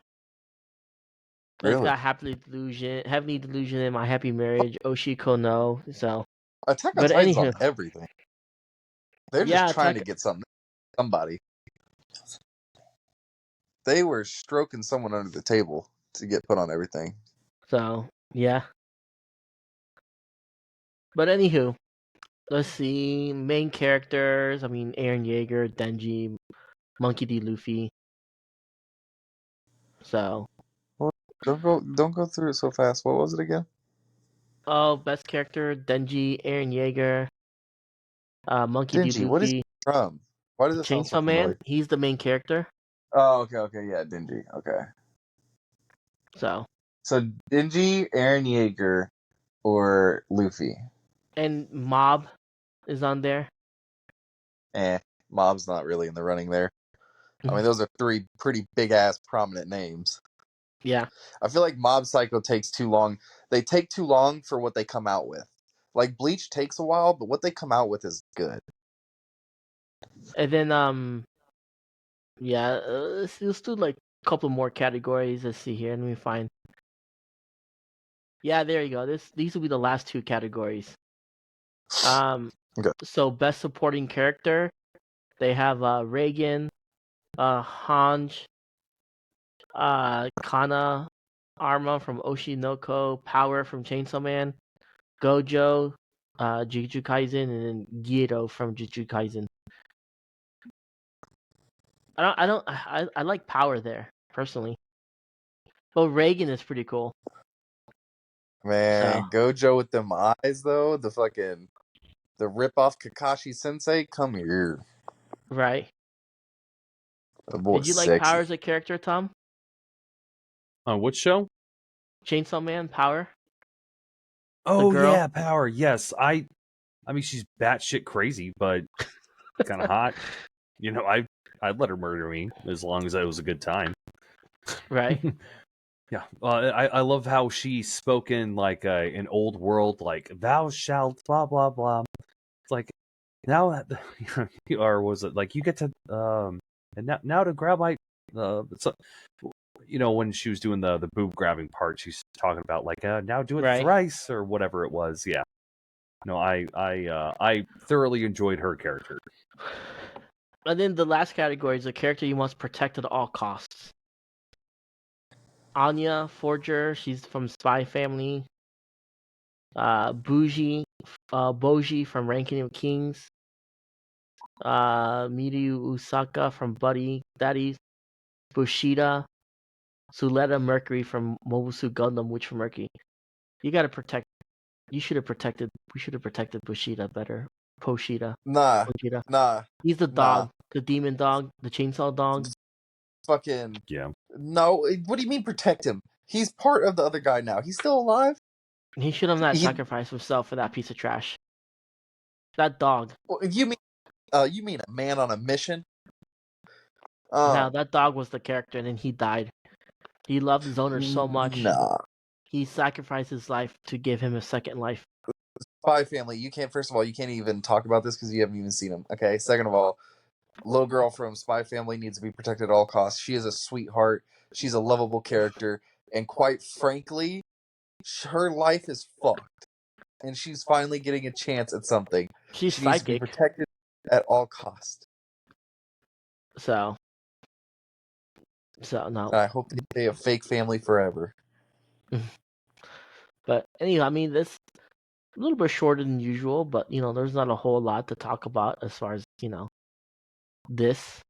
it's Really? got Heavenly Delusion, and My Happy Marriage, Oshiko no. So, Attack on but Titan's on anywho, everything. They're just yeah, trying to get somebody. They were stroking someone under the table to get put on everything. So yeah. But anywho, let's see main characters. I mean, Aaron Yeager, Denji, Monkey D. Luffy. So, Well, don't go through it so fast. What was it again? best character Denji, Aaron Yeager, Monkey D. Dingy. What is Luffy, he from? Why does it sound so Chainsaw Man. familiar? He's the main character. Oh, okay, yeah, Dingy. Okay. So, So Dingy, Aaron Yeager, or Luffy? and Mob is on there. Mob's not really in the running there. I mean, those are three pretty big ass prominent names. Yeah. I feel like Mob Psycho takes too long. They take too long for what they come out with. Like Bleach takes a while, but what they come out with is good. And then yeah, let's do like a couple more categories. Let's see here. Let me find. Yeah, there you go. These will be the last two categories. Okay. So best supporting character, they have Reagan, Hanj, Kana, Arma from Oshinoko, Power from Chainsaw Man, Gojo, Jujutsu Kaisen, and then Giro from Jujutsu Kaisen. I like Power there personally, but Reagan is pretty cool. Man, So Gojo with them eyes though, the rip off Kakashi Sensei, come here. right. The Did boy's you like sexy. Power as a character, Tom? On which show? Chainsaw Man, Power, the Oh girl. yeah, Power. Yes, I mean, she's batshit crazy, but kind of hot. You know, I'd let her murder me as long as it was a good time. Right. Yeah, I love how she spoke in like an old world, like "Thou shalt blah blah blah." It's like now, or was it like you get to and now to grab my so, you know, when she was doing the boob grabbing part, she's talking about like now do it Right. thrice or whatever it was. Yeah, no, I thoroughly enjoyed her character. And then the last category is a character you must protect at all costs. Anya Forger, she's from Spy Family. Boji from Ranking of Kings. Miyu Usaka from Buddy Daddies. Bushida. Suleta Mercury from Mobile Suit Gundam, Witch from Mercury. You gotta protect. You should have protected. We should have protected Bushida better. Poshida. Nah, Poshida. nah, He's the nah. dog, the demon dog, the chainsaw dog. Fucking Yeah, no. What do you mean protect him? He's part of the other guy now. He's still alive. He should have not He, sacrificed himself for that piece of trash. That dog. you mean a man on a mission? Now that dog was the character, and then he died. He loved his owner so much, Nah. he sacrificed his life to give him a second life. Spy Family. You can't. First of all, you can't even talk about this because you haven't even seen him. Okay. Second of all, little girl from Spy Family needs to be protected at all costs. She is a sweetheart. She's a lovable character, and quite frankly, her life is fucked. And she's finally getting a chance at something. She's She needs to be psychic, protected at all costs. so So no, I hope they stay a fake family forever. but anyhow, I mean this a little bit shorter than usual, but there's not a whole lot to talk about as far as this.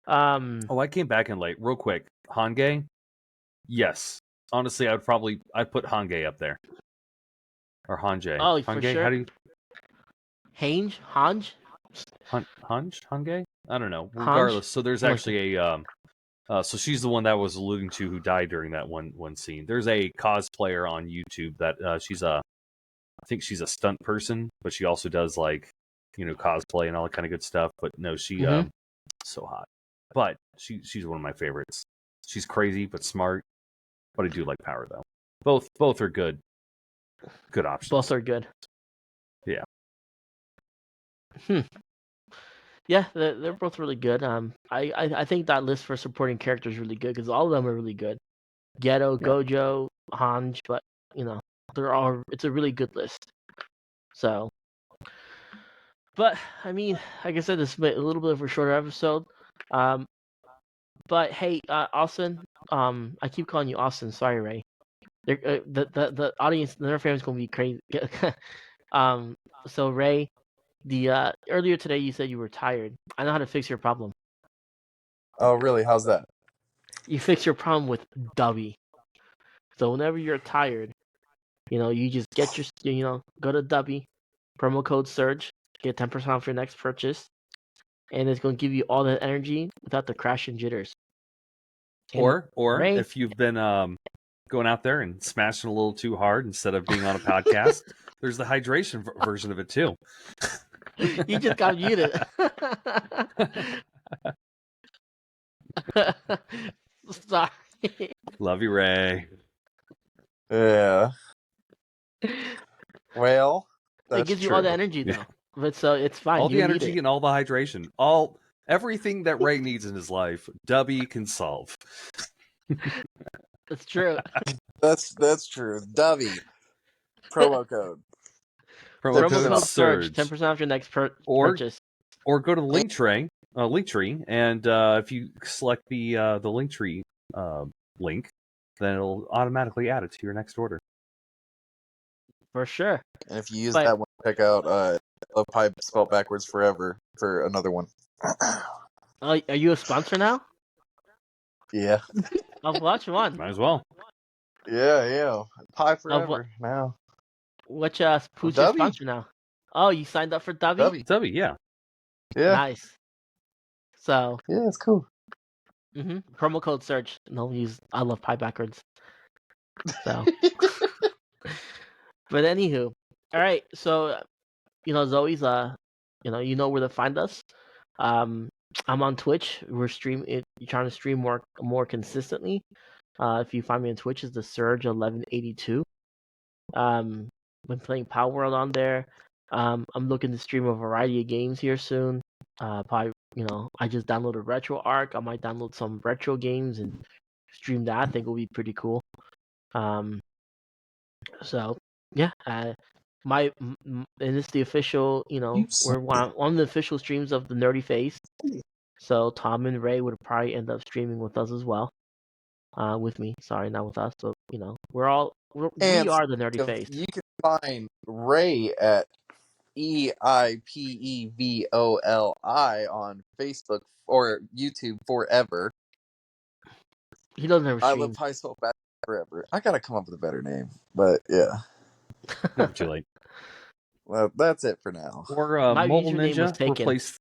Oh, I came back in late. Real quick. Hangei? Yes. Honestly, I'd put Hangei up there. Or Hanjay. Oh, for Hangei? How sure. do you Hanj? Hangei? I don't know. Hanj? Regardless, so there's Something like that. actually a so she's the one that I was alluding to who died during that one scene. There's a cosplayer on YouTube that I think she's a stunt person, but she also does like cosplay and all that kind of good stuff. But no, she Mhm. so hot. But she's one of my favorites. She's crazy but smart. But I do like Power though. Both are good options. Both are good. Yeah. Yeah, they're both really good. I think that list for supporting characters is really good because all of them are really good. Ghetto, Yeah. Gojo, Hanj, but they're all. It's a really good list. So, but I mean, like I said, this is a little bit of a shorter episode. Um, but hey, Austin. I keep calling you Austin. Sorry, Ray. The audience, their fans gonna be crazy. um, so Ray, the earlier today you said you were tired. I know how to fix your problem. Oh, really? How's that? You fix your problem with Dubby. So whenever you're tired, you just get your, go to Dubby, promo code Surge, get 10% off your next purchase, and it's gonna give you all that energy without the crash and jitters. And Or Ray, if you've been going out there and smashing a little too hard instead of being on a podcast, there's the hydration version of it too. you just got muted. Sorry. Love you, Ray. Yeah. Well, It that's gives you all the true. energy Yeah. though. But so it's fine. All You the need energy it. and all the hydration, everything that Ray needs in his life, Dubby can solve. It's true. That's true. Dovey. Promo code. Promo 10% Promo code code off. Surge, Surge, 10% off your next or purchase. go to the Linktree, and if you select the Linktree link, then it'll automatically add it to your next order. For sure. And if you use But that one, check out Love Pipe spelled backwards forever for another one. are you a sponsor now? Yeah. Of which one? Might as well. Yeah. Pie Of what? forever now. Who's your Dubby. sponsor now? Oh, you signed up for Dubby? Dubby, yeah. Yeah. Nice. So, Yeah, it's cool. promo code Surge. No, use I love pie backwards. So, but anywho, all right. So, as always, you know where to find us. I'm on Twitch. We're trying to stream more consistently. If you find me on Twitch, it's the Surge 1182. Been playing Power World on there. I'm looking to stream a variety of games here soon. Probably, I just downloaded Retro Arc. I might download some retro games and stream that. I think will be pretty cool. So yeah, and it's the official, we're one of the official streams of the Nerdy Face. So Tom and Ray would probably end up streaming with us as well. With me, sorry, not with us. So we are the Nerdy Face. You can find Ray at EIPEVOLI on Facebook or YouTube forever. He doesn't ever I stream. love Pie spelled back forever. I gotta come up with a better name, but yeah. Never too late. Well, that's it for now. Or My Mobile username was Ninja taken. replaced.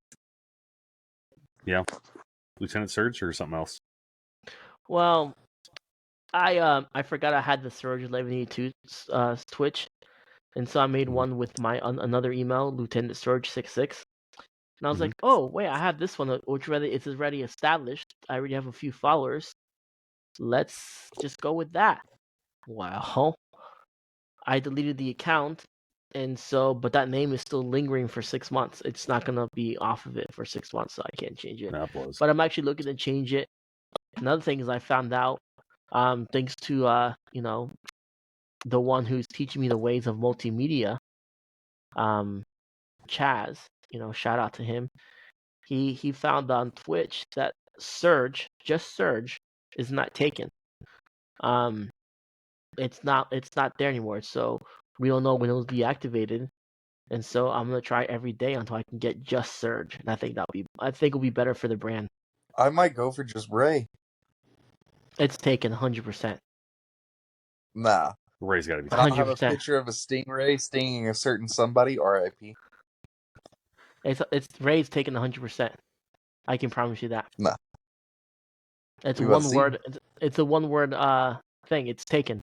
Yeah, Lieutenant Surge or something else. Well, I forgot I had the Surge 1182 Twitch, and so I made one with my another email, Lieutenant Surge 66. And I was like, oh wait, I have this one, which is already established. I already have a few followers. Let's just go with that. Well, I deleted the account, and but that name is still lingering for 6 months. It's not gonna be off of it for 6 months, so I can't change it. That blows. But I'm actually looking to change it. Another thing is I found out, thanks to the one who's teaching me the ways of multimedia, Chaz. Shout out to him. He found on Twitch that Surge, just Surge, is not taken. It's not there anymore. So we don't know when it was deactivated. And so I'm gonna try every day until I can get just Surge. And I think it'll be better for the brand. I might go for just Ray. It's taken 100%. Nah. Ray's got to be. And I'll have a 100%. picture of a stingray stinging a certain somebody, RIP. It's Ray's taken 100%. I can promise you that. Nah. It's We about to one see. word. It's a one word thing. It's taken.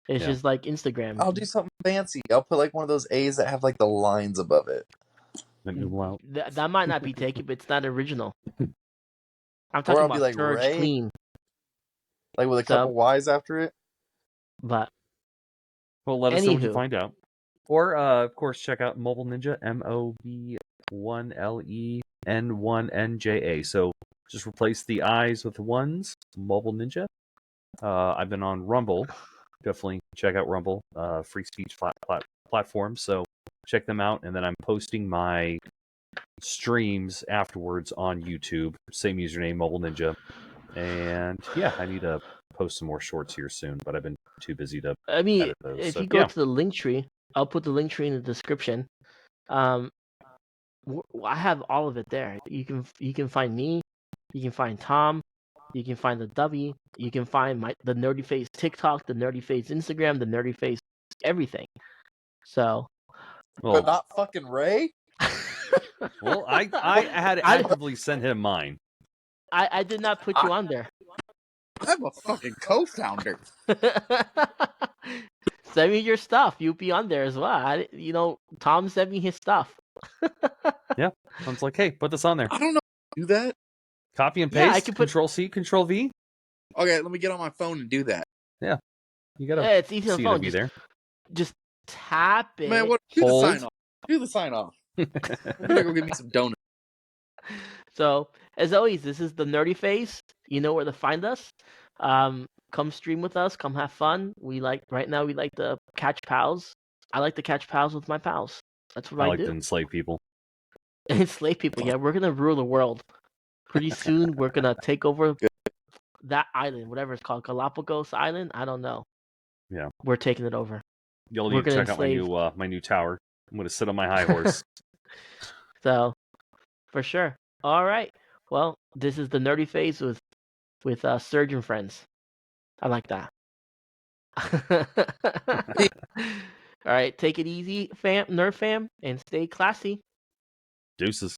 It's just like Instagram. I'll do something fancy. I'll put like one of those A's that have like the lines above it. That might not be taken, but it's not original. I'm Or talking I'll be about like Surge Ray, Clean. like with a So- couple Y's after it. But Well, let us know when you Anywho. find out. Or, of course, check out Mobile Ninja, MOB1LEN1NJA. So just replace the I's with the ones, Mobile Ninja. I've been on Rumble. Definitely check out Rumble, free speech platform. So check them out. And then I'm posting my streams afterwards on YouTube. Same username, Mobile Ninja. And yeah, I need to post some more shorts here soon, but I've been too busy to I mean, edit those. if So, you go yeah. to the link tree, I'll put the link tree in the description. I have all of it there. You can find me, you can find Tom, you can find the W, you can find the Nerdy Face TikTok, the Nerdy Face Instagram, the Nerdy Face everything. So, But not fucking Ray? Well, I had to actively send him mine. I did not put you on there. I'm a fucking co-founder. Send me your stuff. You'll be on there as well. Tom sent me his stuff. Yeah. I was like, hey, put this on there. I don't know how to do that. Copy and Yeah, I paste, can put- Control C, Control V. Okay, let me get on my phone and do that. You gotta Yeah, it's easy on see the it phone. be there. Just tap it. Man, do the Hold. sign off. Do the sign off. I'm gonna go get me some donuts. So, as always, this is the Nerdy Face. You know where to find us. Come stream with us. Come have fun. Right now we like to catch pals. I like to catch pals with my pals. That's what I I like do. to enslave people. Enslave people. Yeah, we're gonna rule the world. Pretty soon, we're gonna take over that island, whatever it's called, Galapagos Island. I don't know. Yeah. We're taking it over. You'll We're need to gonna check out my new tower. I'm gonna sit on my high horse. So, for sure. All right. Well, this is the Nerdy Phase with Surgeon Friends. I like that. All right, take it easy, Nerd fam, and stay classy. Deuces.